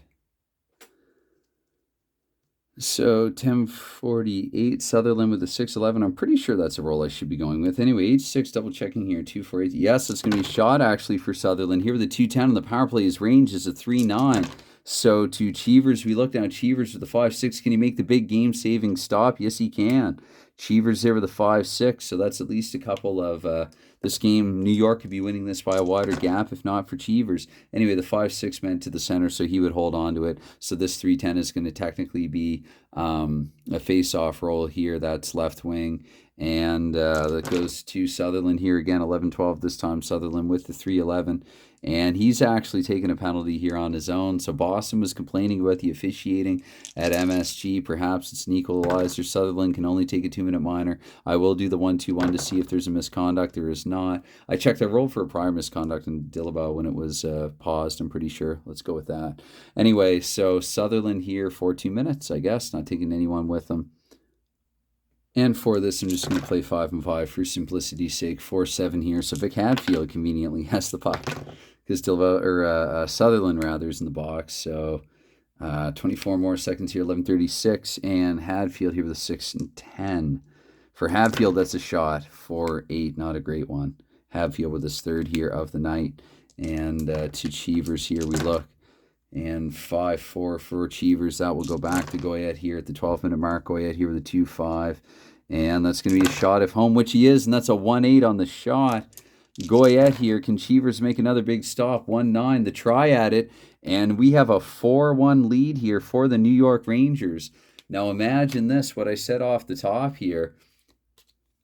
So 10:48, Sutherland with the 6-11. I'm pretty sure that's a roll I should be going with. Anyway, H6, double checking here, 2-4-8. Yes, it's going to be a shot actually for Sutherland. Here with the 2-10 on the power play, his range is a 3-9. So to Cheevers, we look down. Cheevers with the 5-6. Can he make the big game-saving stop? Yes, he can. Cheevers there with a 5-6. So that's at least a couple of this game. New York could be winning this by a wider gap if not for Cheevers. Anyway, the 5-6 meant to the center, so he would hold on to it. So this 3-10 is going to technically be a face-off roll here. That's left wing. And that goes to Sutherland here again, 11-12 this time. Sutherland with the 3-11. And he's actually taken a penalty here on his own. So Boston was complaining about the officiating at MSG. Perhaps it's an equalizer. Sutherland can only take a 2-minute minor. I will do the 1-2-1 to see if there's a misconduct. There is not. I checked. I rolled for a prior misconduct in Dillabau when it was paused, I'm pretty sure. Let's go with that. Anyway, so Sutherland here for 2 minutes, I guess. Not taking anyone with them. And for this, I'm just going to play 5-5 for simplicity's sake. 4-7 here. So Vic Hadfield conveniently has the puck because Sutherland rather is in the box. So 24 more seconds here. 11:36, and Hadfield here with a 6-10. For Hadfield, that's a shot. 4-8, not a great one. Hadfield with his 3rd here of the night. And to Cheevers here we look. And 5-4 for Cheevers. That will go back to Goyette here at the 12-minute mark. Goyette here with a 2-5. And that's going to be a shot if home, which he is. And that's a 1-8 on the shot. Goyette here. Can Cheevers make another big stop? 1-9. The try at it. And we have a 4-1 lead here for the New York Rangers. Now imagine this, what I said off the top here.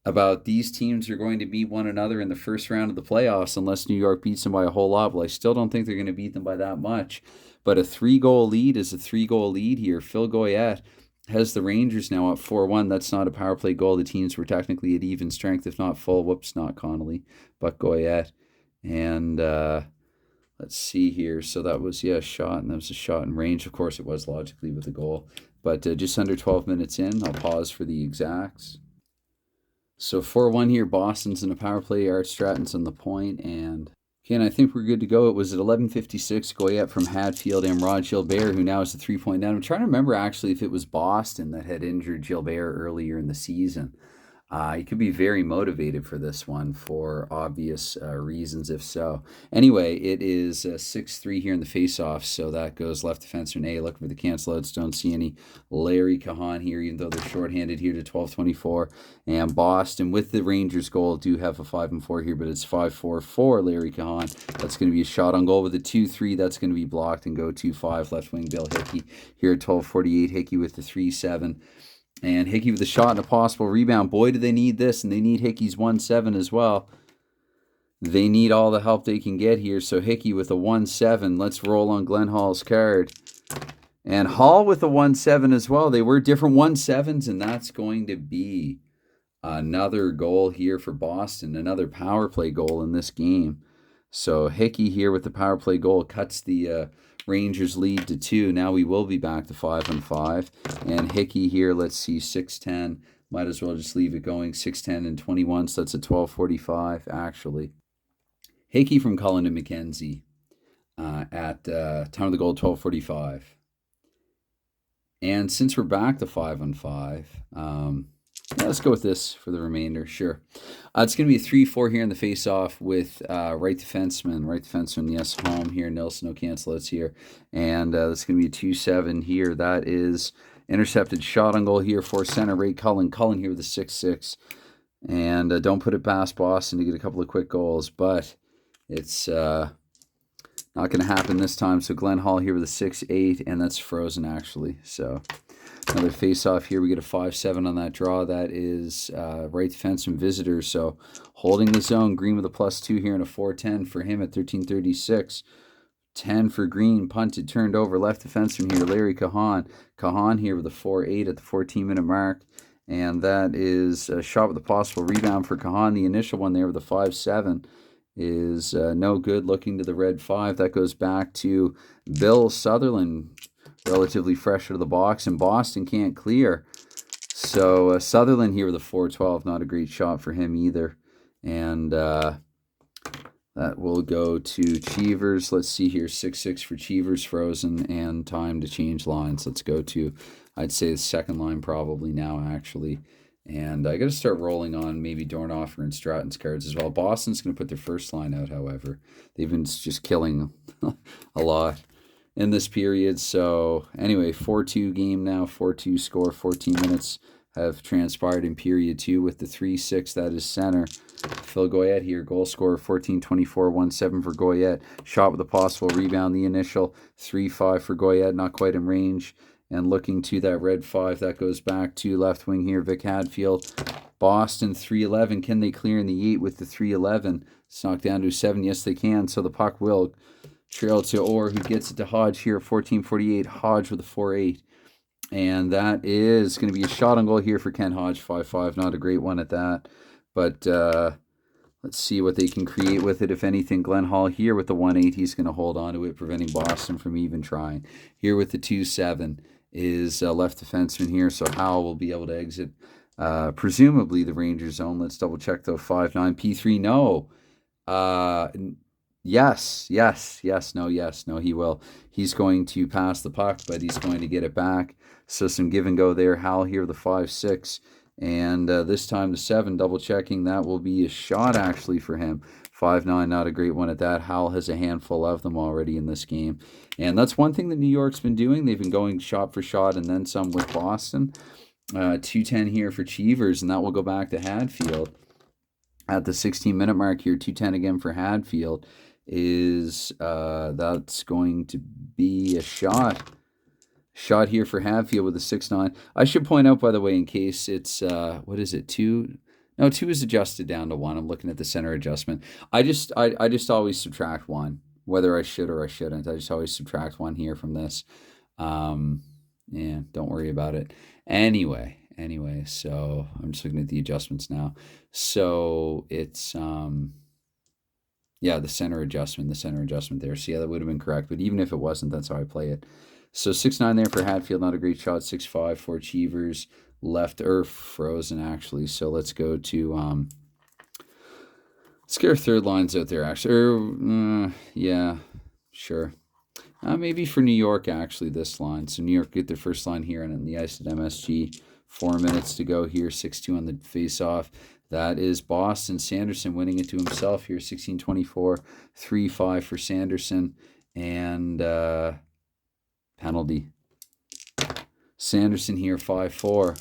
about these teams are going to meet one another in the first round of the playoffs unless New York beats them by a whole lot. Well, I still don't think they're going to beat them by that much. But a 3-goal lead is a 3-goal lead here. Phil Goyette has the Rangers now up 4-1. That's not a power play goal. The teams were technically at even strength, if not full. Whoops, not Connolly, but Goyette. And let's see here. So that was, a shot, and that was a shot in range. Of course, it was logically with a goal. But just under 12 minutes in, I'll pause for the exacts. So 4-1 here. Boston's in a power play. Art Stratton's on the point, and I think we're good to go. It was at 11:56. Goyette from Hadfield and Rod Gilbert, who now is a 3-point down. I'm trying to remember actually if it was Boston that had injured Gilbert earlier in the season. He could be very motivated for this one for obvious reasons, if so. Anyway, it is 6-3 here in the face-off, so that goes left defenseman A. Looking for the cancel-outs. Don't see any Larry Cahan here, even though they're shorthanded here to 12:24. And Boston, with the Rangers goal, do have a 5-4 here, but it's 5-4 for Larry Cahan. That's going to be a shot on goal with a 2-3. That's going to be blocked and go 2-5. Left wing Bill Hickey here at 12:48. Hickey with the 3-7. And Hickey with a shot and a possible rebound. Boy, do they need this, and they need Hickey's 1-7 as well. They need all the help they can get here. So Hickey with a 1-7. Let's roll on Glenn Hall's card. And Hall with a 1-7 as well. They were different 1-7s, and that's going to be another goal here for Boston. Another power play goal in this game. So Hickey here with the power play goal cuts the Rangers lead to 2. Now we will be back to 5-5. And Hickey here, let's see, 6-10. Might as well just leave it going. 6-10 and 21, so that's a 12:45 actually. Hickey from Cullen and McKenzie at time of the goal, 12:45. And since we're back to 5-5, let's go with this for the remainder. Sure. It's going to be a 3-4 here in the face-off with right defenseman, yes, home here. Nilsson, no cancel-outs here. And that's going to be a 2-7 here. That is intercepted shot on goal here for center Ray Cullen. Cullen here with a 6-6. And don't put it past Boston to get a couple of quick goals, but it's not going to happen this time. So Glenn Hall here with a 6-8, and that's frozen actually. So another face-off here. We get a 5-7 on that draw. That is right defenseman visitors. So holding the zone. Green with a +2 here and a 4-10 for him at 13:36. 10 for Green. Punted, turned over. Left defenseman here, Larry Cahan. Cahan here with a 4-8 at the 14-minute mark. And that is a shot with a possible rebound for Cahan. The initial one there with a 5-7 is no good. Looking to the red 5. That goes back to Bill Sutherland, relatively fresh out of the box, and Boston can't clear. So Sutherland here with a 4-12, not a great shot for him either. And that will go to Cheevers. Let's see here, 6-6 for Cheevers, frozen, and time to change lines. Let's go to, I'd say, the second line probably now, actually. And I got to start rolling on maybe Dornhofer and Stratton's cards as well. Boston's going to put their first line out, however. They've been just killing a lot in this period. So anyway, 4-2 game now, 4-2 score, 14 minutes have transpired in period 2 with the 3-6. That is center. Phil Goyette here, goal scorer, 14-24, 1-7 for Goyette. Shot with a possible rebound, the initial 3-5 for Goyette, not quite in range. And looking to that red 5, that goes back to left wing here, Vic Hadfield. Boston 3-11. Can they clear in the 8 with the 3-11? It's knocked down to 7. Yes, they can. So the puck will trail to Orr, who gets it to Hodge here, 14:48. Hodge with a 4-8. And that is going to be a shot on goal here for Ken Hodge, 5-5. Not a great one at that. But let's see what they can create with it, if anything. Glenn Hall here with the 1-8. He's going to hold on to it, preventing Boston from even trying. Here with the 2-7 is left defenseman here. So Howell will be able to exit, presumably, the Rangers zone. Let's double check though. 5-9. P3, no. Yes, no, he will. He's going to pass the puck, but he's going to get it back. So some give and go there. Hal here, the 5-6. And this time the 7, double checking. That will be a shot actually for him. 5-9, not a great one at that. Hal has a handful of them already in this game. And that's one thing that New York's been doing. They've been going shot for shot and then some with Boston. 2-10 here for Cheevers, and that will go back to Hadfield. At the 16-minute mark here, 2-10 again for Hadfield. That's going to be a shot here for Hadfield with a 6-9. I should point out, by the way, in case it's 2 No, 2 is adjusted down to 1. I'm looking at the center adjustment. I just always subtract 1, whether I should or I shouldn't. I just always subtract 1 here from this. Yeah, don't worry about it. Anyway, so I'm just looking at the adjustments now. So it's yeah, the center adjustment there. So yeah, that would have been correct. But even if it wasn't, that's how I play it. So 6-9 there for Hatfield, not a great shot. 6-5 for Cheevers, left or frozen actually. So let's go to let's get our third lines out there actually. Yeah, sure. Maybe for New York actually this line. So New York get their first line here and on the ice at MSG. 4 minutes to go here. 6-2 on the face-off. That is Boston. Sanderson winning it to himself here. 16-24. 3-5 for Sanderson. And penalty. Sanderson here, 5-4.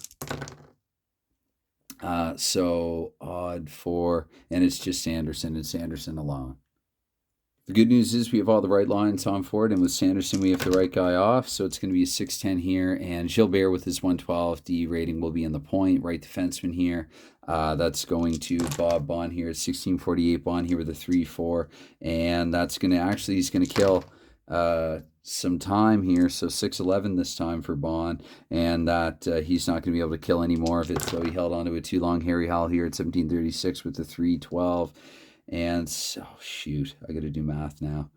So odd for, and it's just Sanderson and Sanderson alone. The good news is we have all the right lines on for it, and with Sanderson we have the right guy off, so it's going to be a 6-10 here, and Gilbert with his 112 D rating will be in the point. Right defenseman here, that's going to Bob Bond here at 1648. Bond here with a 3-4, and that's going to actually, he's going to kill some time here, so 6-11 this time for Bond, and that he's not going to be able to kill any more of it, so he held on to it too long. Harry Hall here at 1736 with the 3-12. And so, shoot, I got to do math now.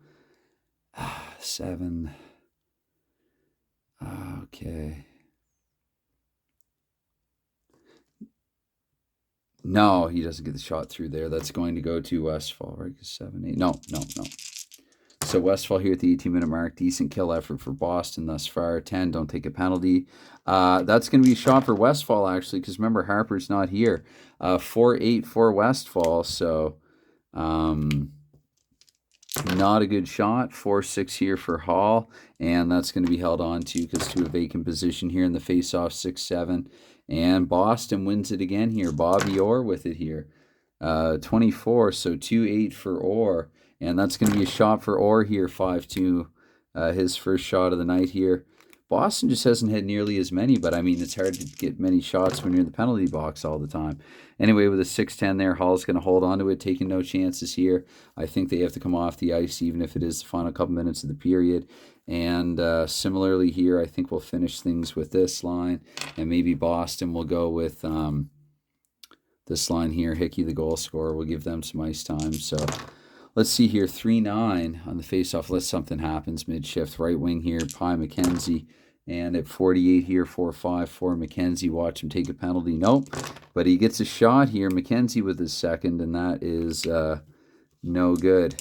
7. Okay. No, he doesn't get the shot through there. That's going to go to Westfall, right? 7, 8. No. So Westfall here at the 18-minute mark. Decent kill effort for Boston thus far. 10, don't take a penalty. That's going to be a shot for Westfall, actually, because remember, Harper's not here. 4-8 for Westfall, so... not a good shot. 4-6 here for Hall, and that's going to be held on to because to a vacant position here in the face-off. 6-7, and Boston wins it again here. Bobby Orr with it here. 24, so 2-8 for Orr, and that's going to be a shot for Orr here. 5-2, his first shot of the night here. Boston just hasn't had nearly as many, but I mean, it's hard to get many shots when you're in the penalty box all the time. Anyway, with a 6-10 there, Hall's going to hold on to it, taking no chances here. I think they have to come off the ice, even if it is the final couple minutes of the period. And similarly here, I think we'll finish things with this line, and maybe Boston will go with this line here. Hickey, the goal scorer, will give them some ice time. So let's see here, 3-9 on the faceoff. Unless something happens mid-shift. Right wing here, Pye McKenzie. And at 48 here, 4-5 for McKenzie. Watch him take a penalty. Nope. But he gets a shot here. McKenzie with his second, and that is no good.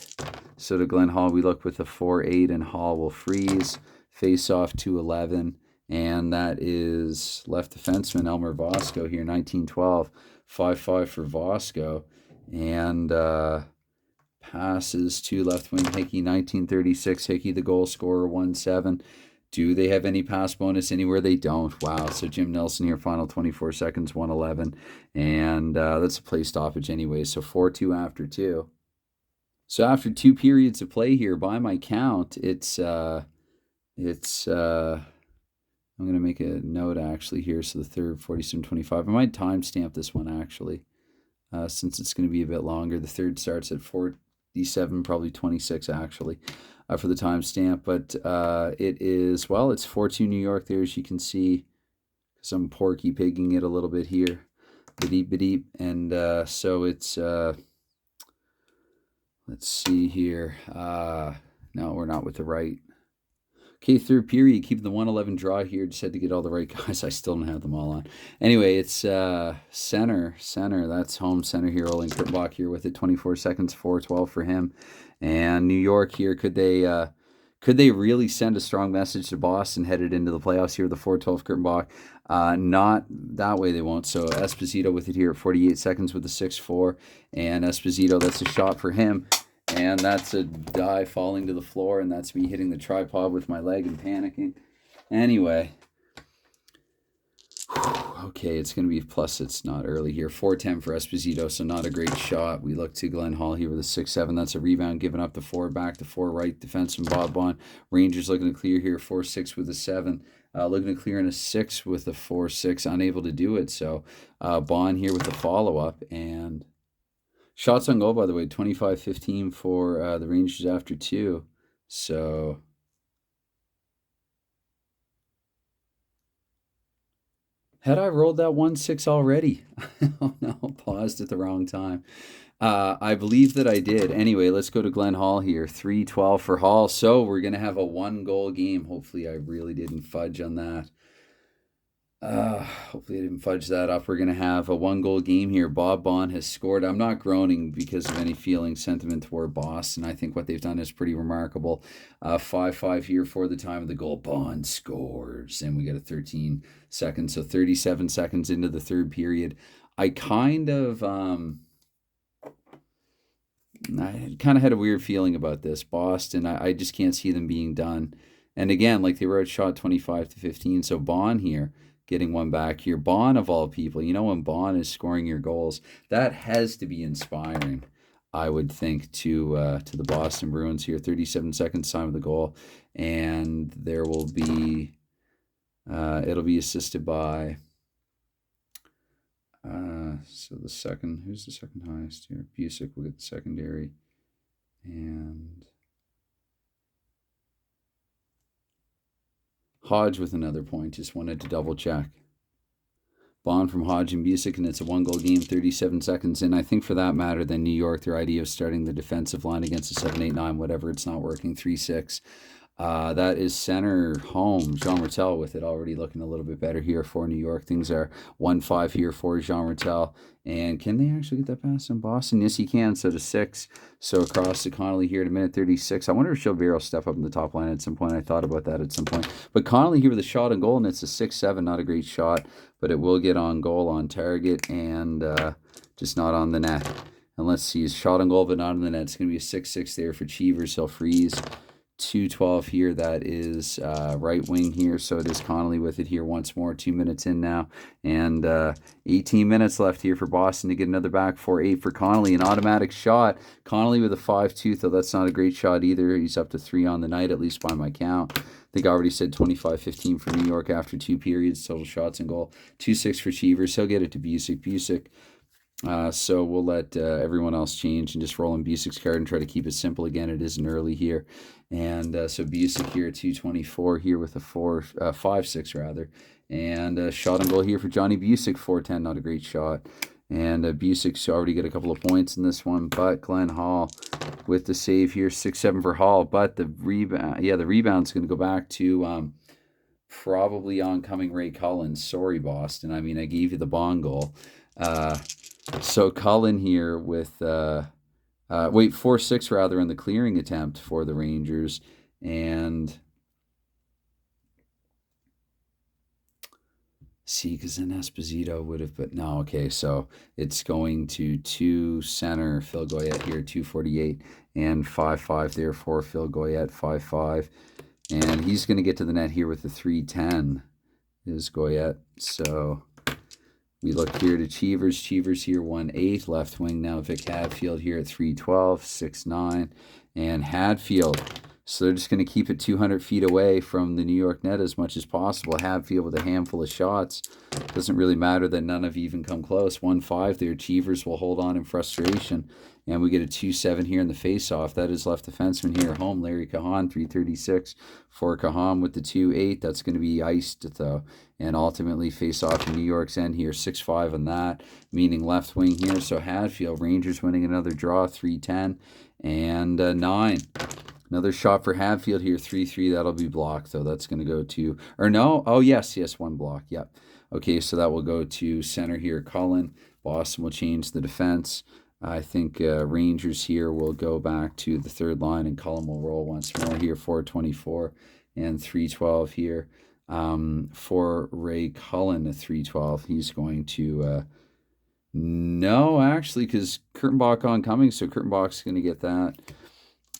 So to Glenn Hall, we look with a 4-8, and Hall will freeze. Face-off 2-11. And that is left defenseman Elmer Vosco here, 19-12. 5-5 for Vosco. And... passes to left wing Hickey, 1936. Hickey, the goal scorer, 1-7. Do they have any pass bonus anywhere? They don't. Wow. So Jim Nelson here, final 24 seconds, 1-11. And that's a play stoppage anyway. So 4-2 after 2. So after 2 periods of play here, by my count, I'm going to make a note actually here. So the third, 47-25. I might timestamp this one actually, since it's going to be a bit longer. The third starts at 47, probably 26 actually, for the timestamp. But it is, well, it's 4-2 New York there, as you can see, because I'm porky pigging it a little bit here. Ba-deep. And so it's, let's see here. No, we're not with the right. Okay, third period, keeping the 1-11 draw here. Just had to get all the right guys. I still don't have them all on. Anyway, it's center. That's home center here. Olin Kurtenbach here with it. 24 seconds, 4-12 for him. And New York here, could they really send a strong message to Boston headed into the playoffs here with the 4-12 Kurtenbach? Not that way, they won't. So Esposito with it here at 48 seconds with the 6-4. And Esposito, that's a shot for him. And that's a dive falling to the floor, and that's me hitting the tripod with my leg and panicking. Anyway, Okay, it's going to be plus. It's not early here. 4-10 for Esposito, so not a great shot. We look to Glenn Hall here with a 6-7. That's a rebound, giving up the 4 back to 4 right. Defenseman Bob Bond. Rangers looking to clear here. 4-6 with a 7. Looking to clear in a 6 with a 4-6. Unable to do it. So Bond here with the follow up. And shots on goal, by the way, 25-15 for the Rangers after 2. So had I rolled that 1-6 already? Oh no, paused at the wrong time. I believe that I did. Anyway, let's go to Glenn Hall here. 3-12 for Hall. So we're going to have a 1-goal game. Hopefully I really didn't fudge on that. Hopefully I didn't fudge that up. We're going to have a 1-goal game here. Bob Bond has scored. I'm not groaning because of any feeling sentiment toward Boston. I think what they've done is pretty remarkable. 5-5 here for the time of the goal. Bond scores. And we get a 13 seconds. So 37 seconds into the third period. I kind of had a weird feeling about this. Boston, I just can't see them being done. And again, like they were outshot 25-15. So Bond here getting one back here. Bond of all people, when Bond is scoring your goals, that has to be inspiring, I would think, to the Boston Bruins here. 37 seconds time of the goal, and there will be it'll be assisted by so who's the second highest here? Busick will get the secondary, and Hodge with another point. Just wanted to double check. Bond from Hodge and Busick, and it's a 1-goal game, 37 seconds in. I think for that matter, then New York, their idea of starting the defensive line against a 7-8-9, whatever, it's not working. 3-6. That is center home. Jean Martel with it already looking a little bit better here for New York. Things are 1-5 here for Jean Martel. And can they actually get that pass in Boston? Yes, he can. So to 6. So across to Connolly here at a minute 36. I wonder if Gilbert will step up in the top line at some point. I thought about that at some point. But Connolly here with a shot on goal, and it's a 6-7. Not a great shot, but it will get on goal on target and just not on the net. And let's see, his shot on goal, but not on the net. It's going to be a 6-6 there for Cheevers. He'll freeze. 2-12 here. That is right wing here. So it is Connolly with it here once more. 2 minutes in now. And 18 minutes left here for Boston to get another back. 4-8 for Connolly. An automatic shot. Connolly with a 5-2, though that's not a great shot either. He's up to 3 on the night, at least by my count. I think I already said 25-15 for New York after 2 periods. Total shots and goal. 2-6 for Cheevers. He'll get it to Busick. So we'll let everyone else change and just roll in Busick's card and try to keep it simple again. It isn't early here. And so Busick here at 224 here with a 5-6 rather. And shot on goal here for Johnny Busick, 4-10, not a great shot. And Busick's already got a couple of points in this one, but Glenn Hall with the save here, 6-7 for Hall. But the rebound's going to go back to probably oncoming Ray Cullen. Sorry, Boston. I mean, I gave you the Bond goal. So Cullen here with 4-6 rather in the clearing attempt for the Rangers, and see, because then Esposito would have, but no, okay, so it's going to 2 center Phil Goyette here, 248, and 5-5 there for Phil Goyette, 5-5, and he's going to get to the net here with the 3-10 is Goyette. So we look here to Cheevers. Cheevers here 1-8. Left wing now Vic Hadfield here at 3-12, 6-9. And Hadfield. So they're just going to keep it 200 feet away from the New York net as much as possible. Hadfield with a handful of shots. Doesn't really matter that none have even come close. 1-5 there. Cheevers will hold on in frustration. And we get a 2-7 here in the face-off. That is left defenseman here at home, Larry Cahan, 336 for Cahan with the 2-8. That's going to be iced, though. And ultimately face-off in New York's end here, 6-5 on that, meaning left wing here. So Hadfield, Rangers winning another draw, 3-10 and 9. Another shot for Hadfield here, 3-3. That'll be blocked, though. That's going to go to, or no, oh, yes, one block, yep. Okay, so that will go to center here, Cullen. Boston will change the defense. I think Rangers here will go back to the third line, and Cullen will roll once more here, 4-24 and 3-12 here. For Ray Cullen, at 3-12, he's going to, no, actually, because Kurtenbach oncoming, so Kurtenbach's going to get that.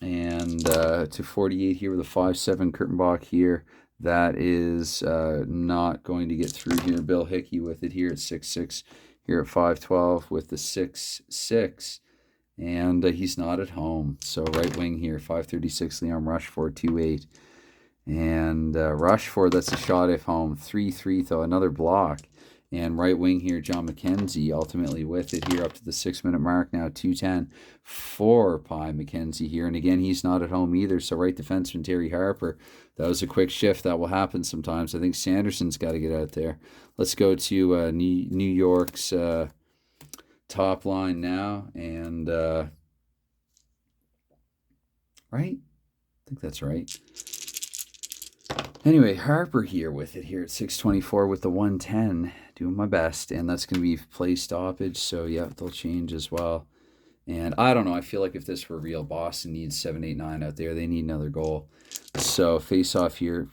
And to 48 here with a 5-7 Kurtenbach here. That is not going to get through here. Bill Hickey with it here at 6'6", here at 5'12", with the 6'6", and he's not at home. So right wing here, 536, Leon Rushford, 2'8". And Rushford, that's a shot if home. 3-3, though, another block. And right wing here, John McKenzie, ultimately with it here up to the 6-minute mark now, 2:10 for Pie McKenzie here. And again, he's not at home either. So right defenseman Terry Harper, that was a quick shift. That will happen sometimes. I think Sanderson's got to get out there. Let's go to New York's top line now. And right? I think that's right. Anyway, Harper here with it here at 624 with the 110. Doing my best. And that's going to be play stoppage. So, yeah, they'll change as well. And I don't know. I feel like if this were real, Boston needs 7-8-9 out there. They need another goal. So, face-off here.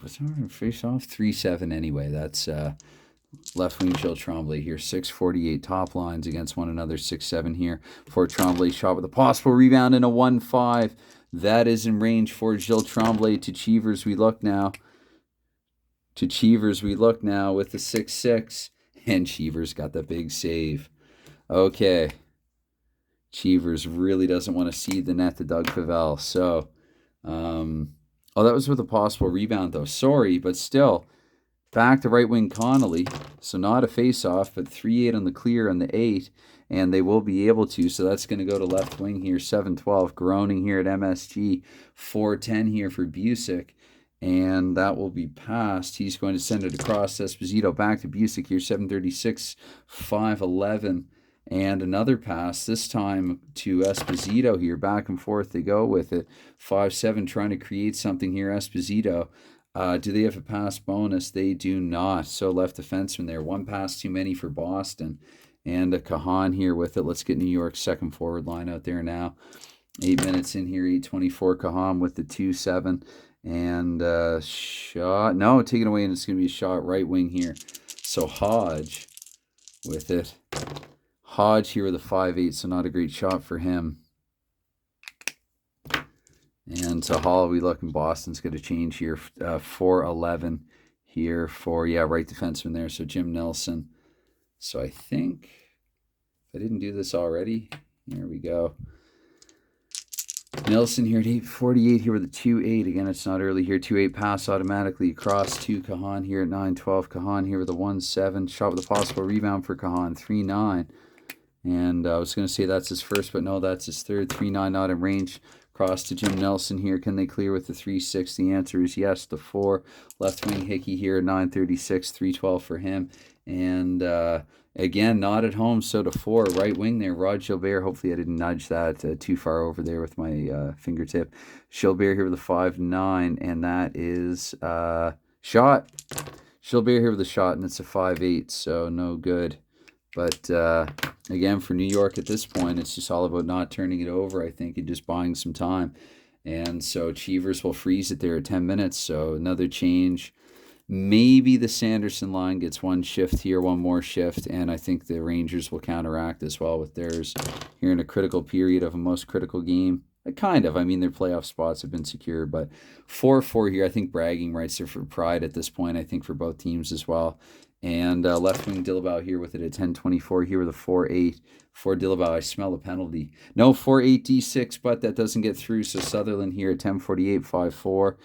Face-off? 3-7 anyway. That's left wing Gilles Tremblay here. 6:48 top lines against one another. 6-7 here for Tremblay. Shot with a possible rebound and a 1-5. That is in range for Gilles Tremblay. To Cheevers we look now. To Cheevers we look now with the 6-6. And Cheevers got the big save. Okay. Cheevers really doesn't want to cede the net to Doug Favell. So, that was with a possible rebound, though. Sorry, but still, back to right wing Connolly. So not a face-off, but 3-8 on the clear on the 8. And they will be able to. So that's going to go to left wing here, 7-12. Groaning here at MSG. 4-10 here for Busick. And that will be passed. He's going to send it across Esposito. Back to Busick here, 7:36, 5:11. And another pass, this time to Esposito here. Back and forth they go with it. 5-7, trying to create something here. Esposito. Do they have a pass bonus? They do not. So left defenseman there. One pass too many for Boston. And a Kahan here with it. Let's get New York's second forward line out there now. 8 minutes in here, 8:24. Kahan with the 2-7. And shot. No, taken away, and it's going to be a shot right wing here. So Hodge with it. Hodge here with a 5-8, so not a great shot for him. And to Hall, we look, and Boston's going to change here. 4-11 here for, right defenseman there. So Jim Nelson. So I think, if I didn't do this already, here we go. Nelson here at 8:48 here with a 2-8. Again, it's not early here. 2-8 pass automatically across to Kahan here at 9:12. Kahan here with a 1-7. Shot with a possible rebound for Kahan. 3-9. And I was going to say that's his first, but no, that's his third. 3-9 not in range. Cross to Jim Nelson here. Can they clear with the 3-6? The answer is yes. The 4. Left wing Hickey here at 9:36. 3-12 for him. And again, not at home, so to 4. Right wing there, Rod Gilbert. Hopefully I didn't nudge that too far over there with my fingertip. Gilbert here with a 5-9, and that is shot. Gilbert here with a shot, and it's a 5-8, so no good. But again, for New York at this point, it's just all about not turning it over, I think, and just buying some time. And so Cheevers will freeze it there at 10 minutes, so another change. Maybe the Sanderson line gets one shift here, one more shift, and I think the Rangers will counteract as well with theirs here in a critical period of a most critical game. Kind of. I mean, their playoff spots have been secured, but 4-4 here. I think bragging rights are for pride at this point, I think, for both teams as well. And left wing Dillabau here with it at 10:24 here with a 4-8 for Dillabau. I smell a penalty. No, 4-8 D6, but that doesn't get through. So Sutherland here at 10:48, 5-4.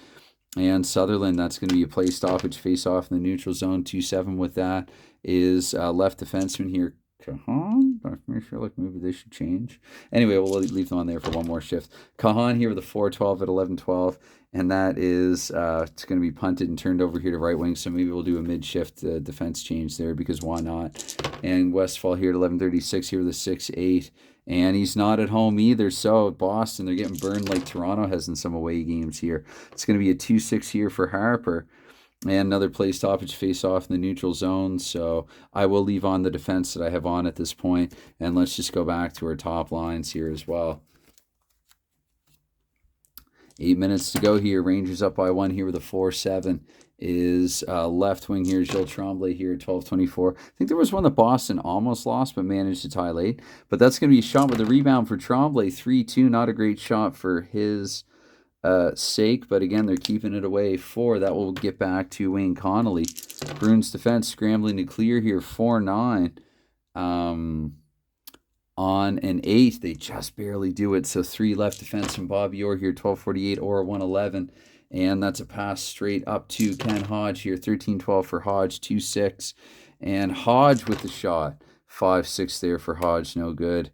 And Sutherland, that's going to be a play stoppage face-off in the neutral zone. 2-7 with that is left defenseman here. Kahan? I feel like maybe they should change. Anyway, we'll leave them on there for one more shift. Kahan here with a 4-12 at 11:12. And that is, it's going to be punted and turned over here to right wing. So maybe we'll do a mid-shift defense change there because why not? And Westfall here at 11:36 here with a 6-8. And he's not at home either. So Boston, they're getting burned like Toronto has in some away games here. It's going to be a 2-6 here for Harper. And another play stoppage face-off in the neutral zone. So I will leave on the defense that I have on at this point. And let's just go back to our top lines here as well. 8 minutes to go here. Rangers up by 1 here with a 4-7 is left wing here. Gilles Tremblay here at 12:24. I think there was one that Boston almost lost but managed to tie late. But that's going to be a shot with a rebound for Tremblay. 3-2. Not a great shot for his sake, but again, they're keeping it away. 4, that will get back to Wayne Connolly. Bruins defense scrambling to clear here, 4-9. On an 8, they just barely do it. So 3 left defense from Bobby Orr here, 12:48, Orr 1:11. And that's a pass straight up to Ken Hodge here, 13-12 for Hodge, 2-6. And Hodge with the shot, 5-6 there for Hodge, no good.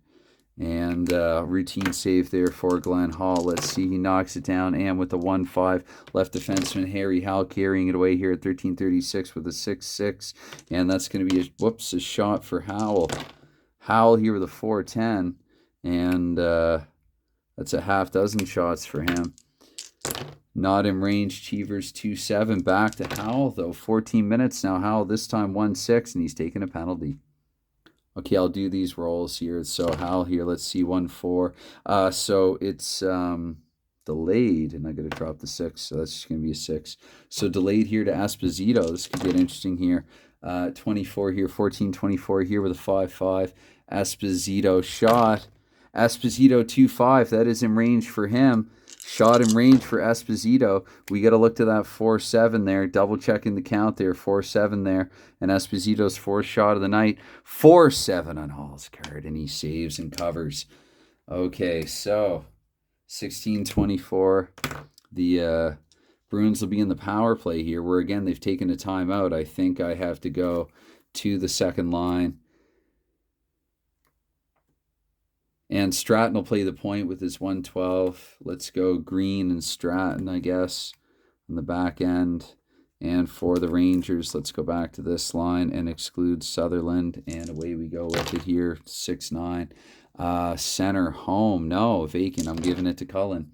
And routine save there for Glenn Hall. Let's see, he knocks it down. And with the 1-5, left defenseman Harry Howell carrying it away here at 13:36 with a 6-6. And that's going to be a shot for Howell. Howell here with a 4-10. And that's a half dozen shots for him. Not in range. Cheevers 2-7. Back to Howell, though. 14 minutes now. Howell this time 1-6, and he's taking a penalty. Okay, I'll do these rolls here. So Howell here, let's see, 1-4. So it's delayed, and I got to drop the 6, so that's just going to be a 6. So delayed here to Esposito. This could get interesting here. 24 here, 14-24 here with a 5-5. Esposito shot. Esposito 2-5. That is in range for him. Shot in range for Esposito. We got to look to that 4-7 there. Double checking the count there. 4-7 there. And Esposito's 4th shot of the night. 4-7 on Hall's card. And he saves and covers. Okay, so 16-24. The Bruins will be in the power play here, where again they've taken a timeout. I think I have to go to the second line. And Stratton will play the point with his 112. Let's go Green and Stratton, I guess, on the back end. And for the Rangers, let's go back to this line and exclude Sutherland. And away we go with it here, 6-9. Center home. No, vacant. I'm giving it to Cullen.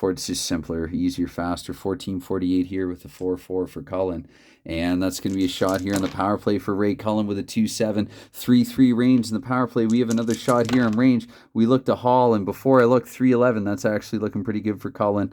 It's just simpler, easier, faster. 14:48 here with the 4-4 for Cullen. And that's going to be a shot here on the power play for Ray Cullen with a 2-7, 3-3 range in the power play. We have another shot here in range. We look to Hall, and before I look, 3-11. That's actually looking pretty good for Cullen.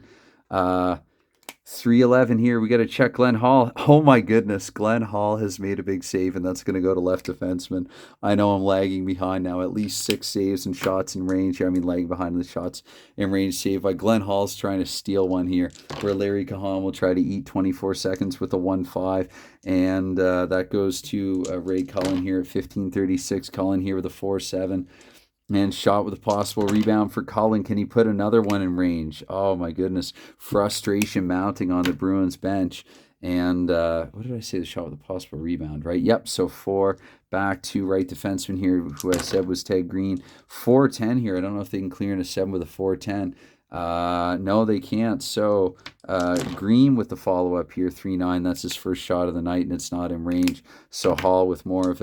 3-11 here. We got to check Glenn Hall. Oh my goodness, Glenn Hall has made a big save, and that's going to go to left defenseman. I know I'm lagging behind now. At least 6 saves and shots in range here. I mean, lagging behind the shots in range save by Glenn Hall's trying to steal one here, where Larry Cahan will try to eat 24 seconds with a 1-5, and that goes to Ray Cullen here at 15:36. Cullen here with a 4-7. And shot with a possible rebound for Cullen. Can he put another one in range? Oh, my goodness. Frustration mounting on the Bruins bench. And what did I say? The shot with a possible rebound, right? Yep, so 4 back to right defenseman here, who I said was Ted Green. 4-10 here. I don't know if they can clear in a 7 with a 4-10. No, they can't. So Green with the follow-up here, 3-9. That's his first shot of the night, and it's not in range. So Hall with more of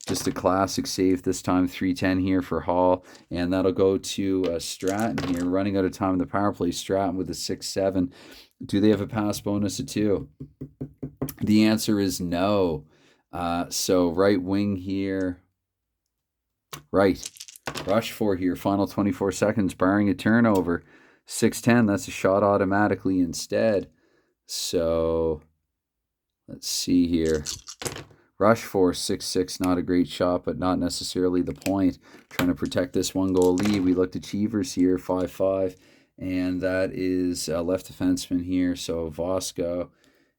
just a classic save this time, 3-10 here for Hall. And that'll go to Stratton here, running out of time in the power play. Stratton with a 6-7. Do they have a pass bonus of 2? The answer is no. So right wing here. Right. Rush for here. Final 24 seconds, barring a turnover. 6-10. That's a shot automatically instead. So let's see here. Rush for 6-6, not a great shot, but not necessarily the point. Trying to protect this 1-goal lead. We looked at Cheevers here, 5-5, and that is left defenseman here, so Vosco,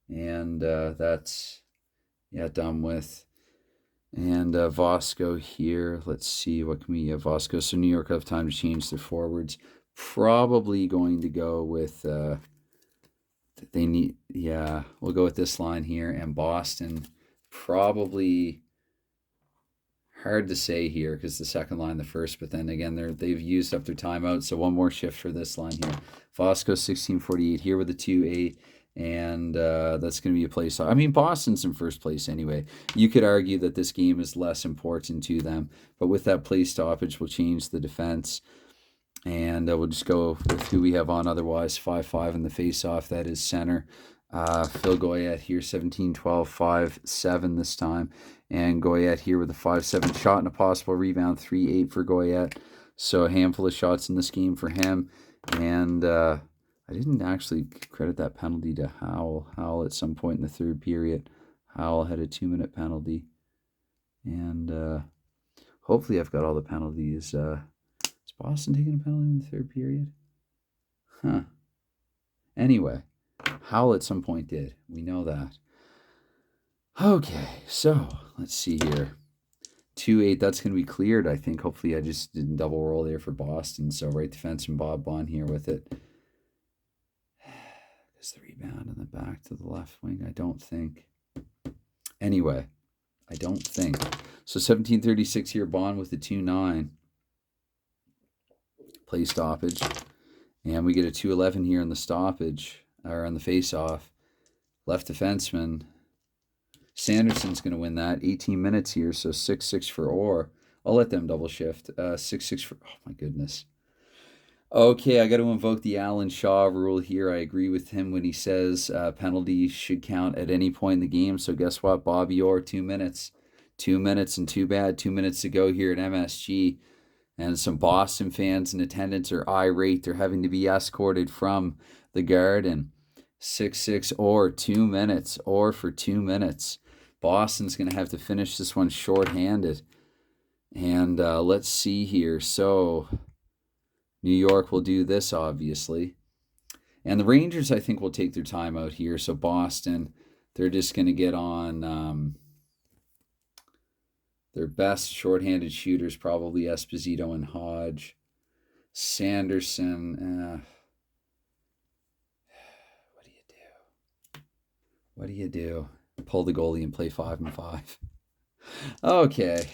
and that's, done with. And Vosco here, let's see, what can we have? Vosco, so New York have time to change their forwards. Probably going to go with, we'll go with this line here, and Boston. Probably hard to say here because the second line, the first, but then again, they've used up their timeout, so one more shift for this line here. Vosco 16:48 here with a 2-8, and that's going to be a place. I mean, Boston's in first place anyway. You could argue that this game is less important to them, but with that play stoppage, we'll change the defense. And we'll just go with who we have on otherwise. 5-5 in the face-off. That is center. Phil Goyette here, 17-12, 5-7 this time. And Goyette here with a 5-7 shot and a possible rebound, 3-8 for Goyette. So a handful of shots in this game for him. And I didn't actually credit that penalty to Howell. Howell at some point in the third period. Howell had a 2-minute penalty. And hopefully I've got all the penalties. Is Boston taking a penalty in the third period? Huh. Anyway, Howell at some point did. We know that. Okay, so let's see here. 2-8, that's going to be cleared, I think. Hopefully I just didn't double roll there for Boston. So right defenseman Bob Bond here with it. Is the rebound in the back to the left wing? I don't think. Anyway, I don't think. So 17:36 here, Bond with the 2-9. Play stoppage. And we get a 2-11 here in the stoppage, or on the face-off. Left defenseman. Sanderson's going to win that. 18 minutes here, so 6-6 for Orr. I'll let them double shift. 6-6 for... Oh, my goodness. Okay, I got to invoke the Alan Shaw rule here. I agree with him when he says penalties should count at any point in the game. So guess what, Bobby Orr, 2 minutes. 2 minutes and too bad. 2 minutes to go here at MSG. And some Boston fans in attendance are irate. They're having to be escorted from the Garden. 6-6 Orr, 2 minutes. Orr for 2 minutes. Boston's going to have to finish this one shorthanded. And let's see here. So... New York will do this, obviously. And the Rangers, I think, will take their time out here. So Boston, they're just going to get on their best shorthanded shooters, probably Esposito and Hodge. Sanderson, what do you do? Pull the goalie and play 5-5. Okay.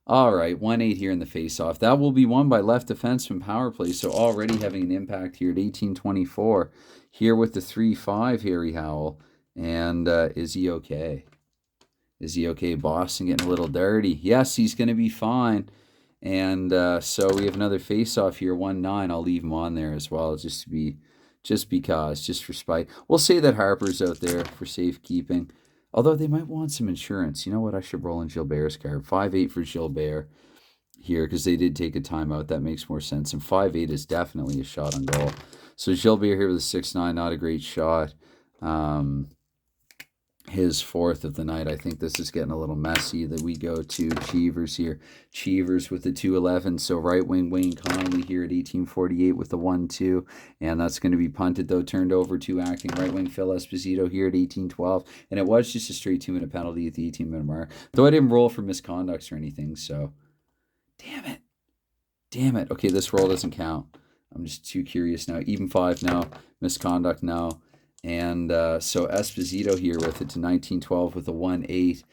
All right, 1-8 here in the faceoff. That will be won by left defenseman power play, so already having an impact here at 18:24. Here with the 3-5, Harry Howell. And is he okay? Is he okay? Boston getting a little dirty. Yes, he's going to be fine. And so we have another faceoff here, 1-9. I'll leave him on there as well, just for spite. We'll say that Harper's out there for safekeeping. Although they might want some insurance. You know what? I should roll in Gilbert's card. 5-8 for Gilbert here because they did take a timeout. That makes more sense. And 5-8 is definitely a shot on goal. So Gilbert here with a 6-9. Not a great shot. His fourth of the night. I think this is getting a little messy. That we go to Cheevers here. Cheevers with the 2-11. So right wing Wayne Connolly here at 18:48 with the 1-2. And that's going to be punted, though. Turned over to acting right wing Phil Esposito here at 18:12. And it was just a straight 2-minute penalty at the 18-minute mark. Though I didn't roll for misconducts or anything. So, damn it. Okay, this roll doesn't count. I'm just too curious now. Even 5, no. Misconduct, no. And so Esposito here with it to 19:12 with a 1-8.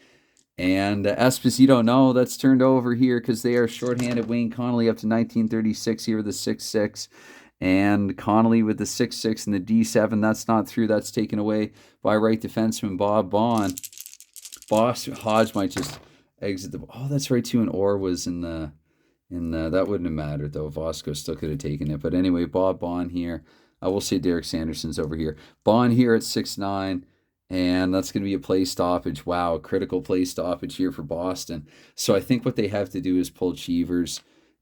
And Esposito, no, that's turned over here because they are shorthanded. Wayne Connolly up to 19:36 here with a 6-6. And Connolly with the 6-6 and the D7. That's not through. That's taken away by right defenseman Bob Bond. Hodge might just exit the... Oh, that's right, too. And Orr was in the... that wouldn't have mattered, though. Vosco still could have taken it. But anyway, Bob Bond here. I will say Derek Sanderson's over here. Bond here at 6-9, and that's going to be a play stoppage. Wow, a critical play stoppage here for Boston. So I think what they have to do is pull Cheevers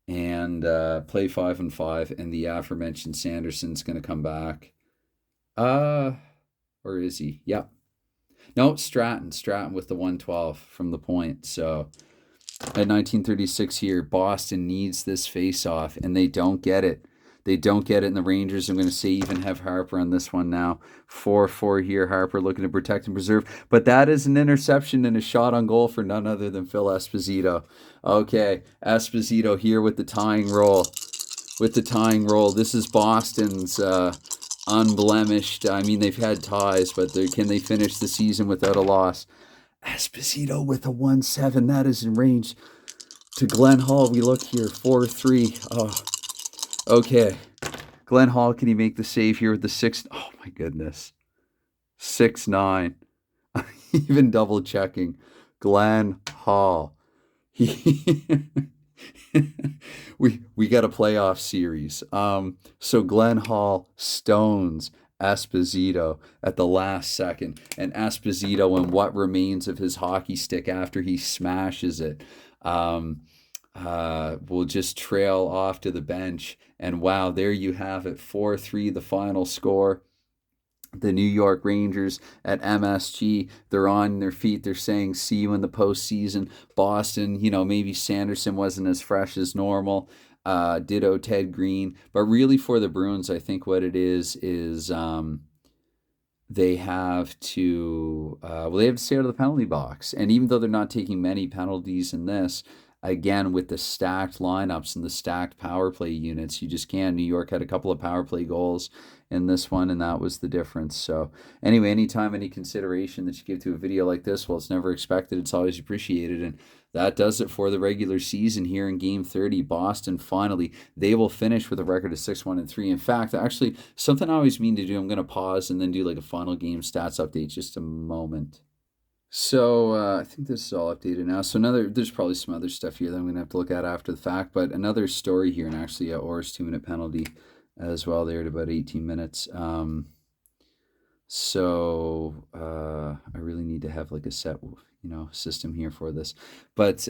and play 5-5, and the aforementioned Sanderson's going to come back. Or is he? Yep. No, Stratton with the 1-12 from the point. So at 19:36 here, Boston needs this face-off, and they don't get it. They don't get it, and the Rangers, I'm going to say, even have Harper on this one now. 4-4 here, Harper looking to protect and preserve. But that is an interception and a shot on goal for none other than Phil Esposito. Okay, Esposito here with the tying roll. This is Boston's unblemished. I mean, they've had ties, but can they finish the season without a loss? Esposito with a 1-7. That is in range to Glenn Hall. We look here, 4-3. Oh. Okay, Glenn Hall, can he make the save here with the 6? Oh, my goodness. 6-9. Even double checking. Glenn Hall. We got a playoff series. So Glenn Hall stones Esposito at the last second. And Esposito, and what remains of his hockey stick after he smashes it, will just trail off to the bench. And wow, there you have it, 4-3, the final score. The New York Rangers at MSG, they're on their feet. They're saying, see you in the postseason. Boston, maybe Sanderson wasn't as fresh as normal. Ditto Ted Green. But really for the Bruins, I think what it is they have to they have to stay out of the penalty box. And even though they're not taking many penalties in this, again with the stacked lineups and the stacked power play units, you just can't. New York had a couple of power play goals in this one, and that was the difference. So anyway, anytime any consideration that you give to a video like this, well, it's never expected, it's always appreciated. And that does it for the regular season here in Game 30. Boston finally, they will finish with a record of 6-1-3. In fact, actually, something I always mean to do, I'm going to pause and then do like a final game stats update just a moment. So I think this is all updated now. So there's probably some other stuff here that I'm going to have to look at after the fact. But another story here, and actually Orr's 2-minute penalty as well there at about 18 minutes. So I really need to have like a set, system here for this. But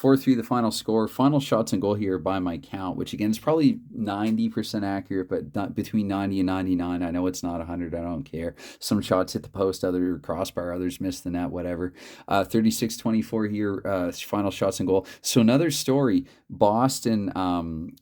4-3 the final score. Final shots and goal here by my count, which again is probably 90% accurate, but not between 90 and 99. I know it's not 100. I don't care. Some shots hit the post, other crossbar, others miss the net, whatever. 36-24 here, final shots and goal. So another story, Boston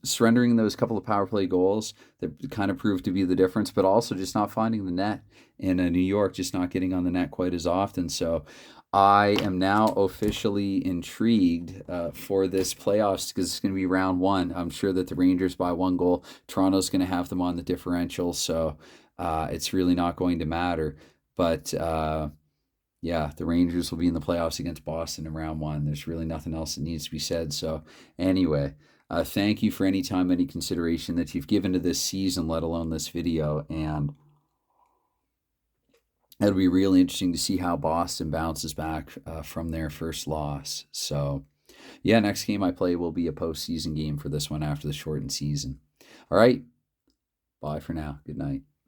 surrendering those couple of power play goals that kind of proved to be the difference, but also just not finding the net in New York, just not getting on the net quite as often. So I am now officially intrigued for this playoffs because it's going to be round one. I'm sure that the Rangers by 1 goal. Toronto's going to have them on the differential, so it's really not going to matter. But yeah, the Rangers will be in the playoffs against Boston in round one. There's really nothing else that needs to be said. So anyway, thank you for any time, any consideration that you've given to this season, let alone this video. And it'll be really interesting to see how Boston bounces back from their first loss. So, yeah, next game I play will be a postseason game for this one after the shortened season. All right, bye for now. Good night.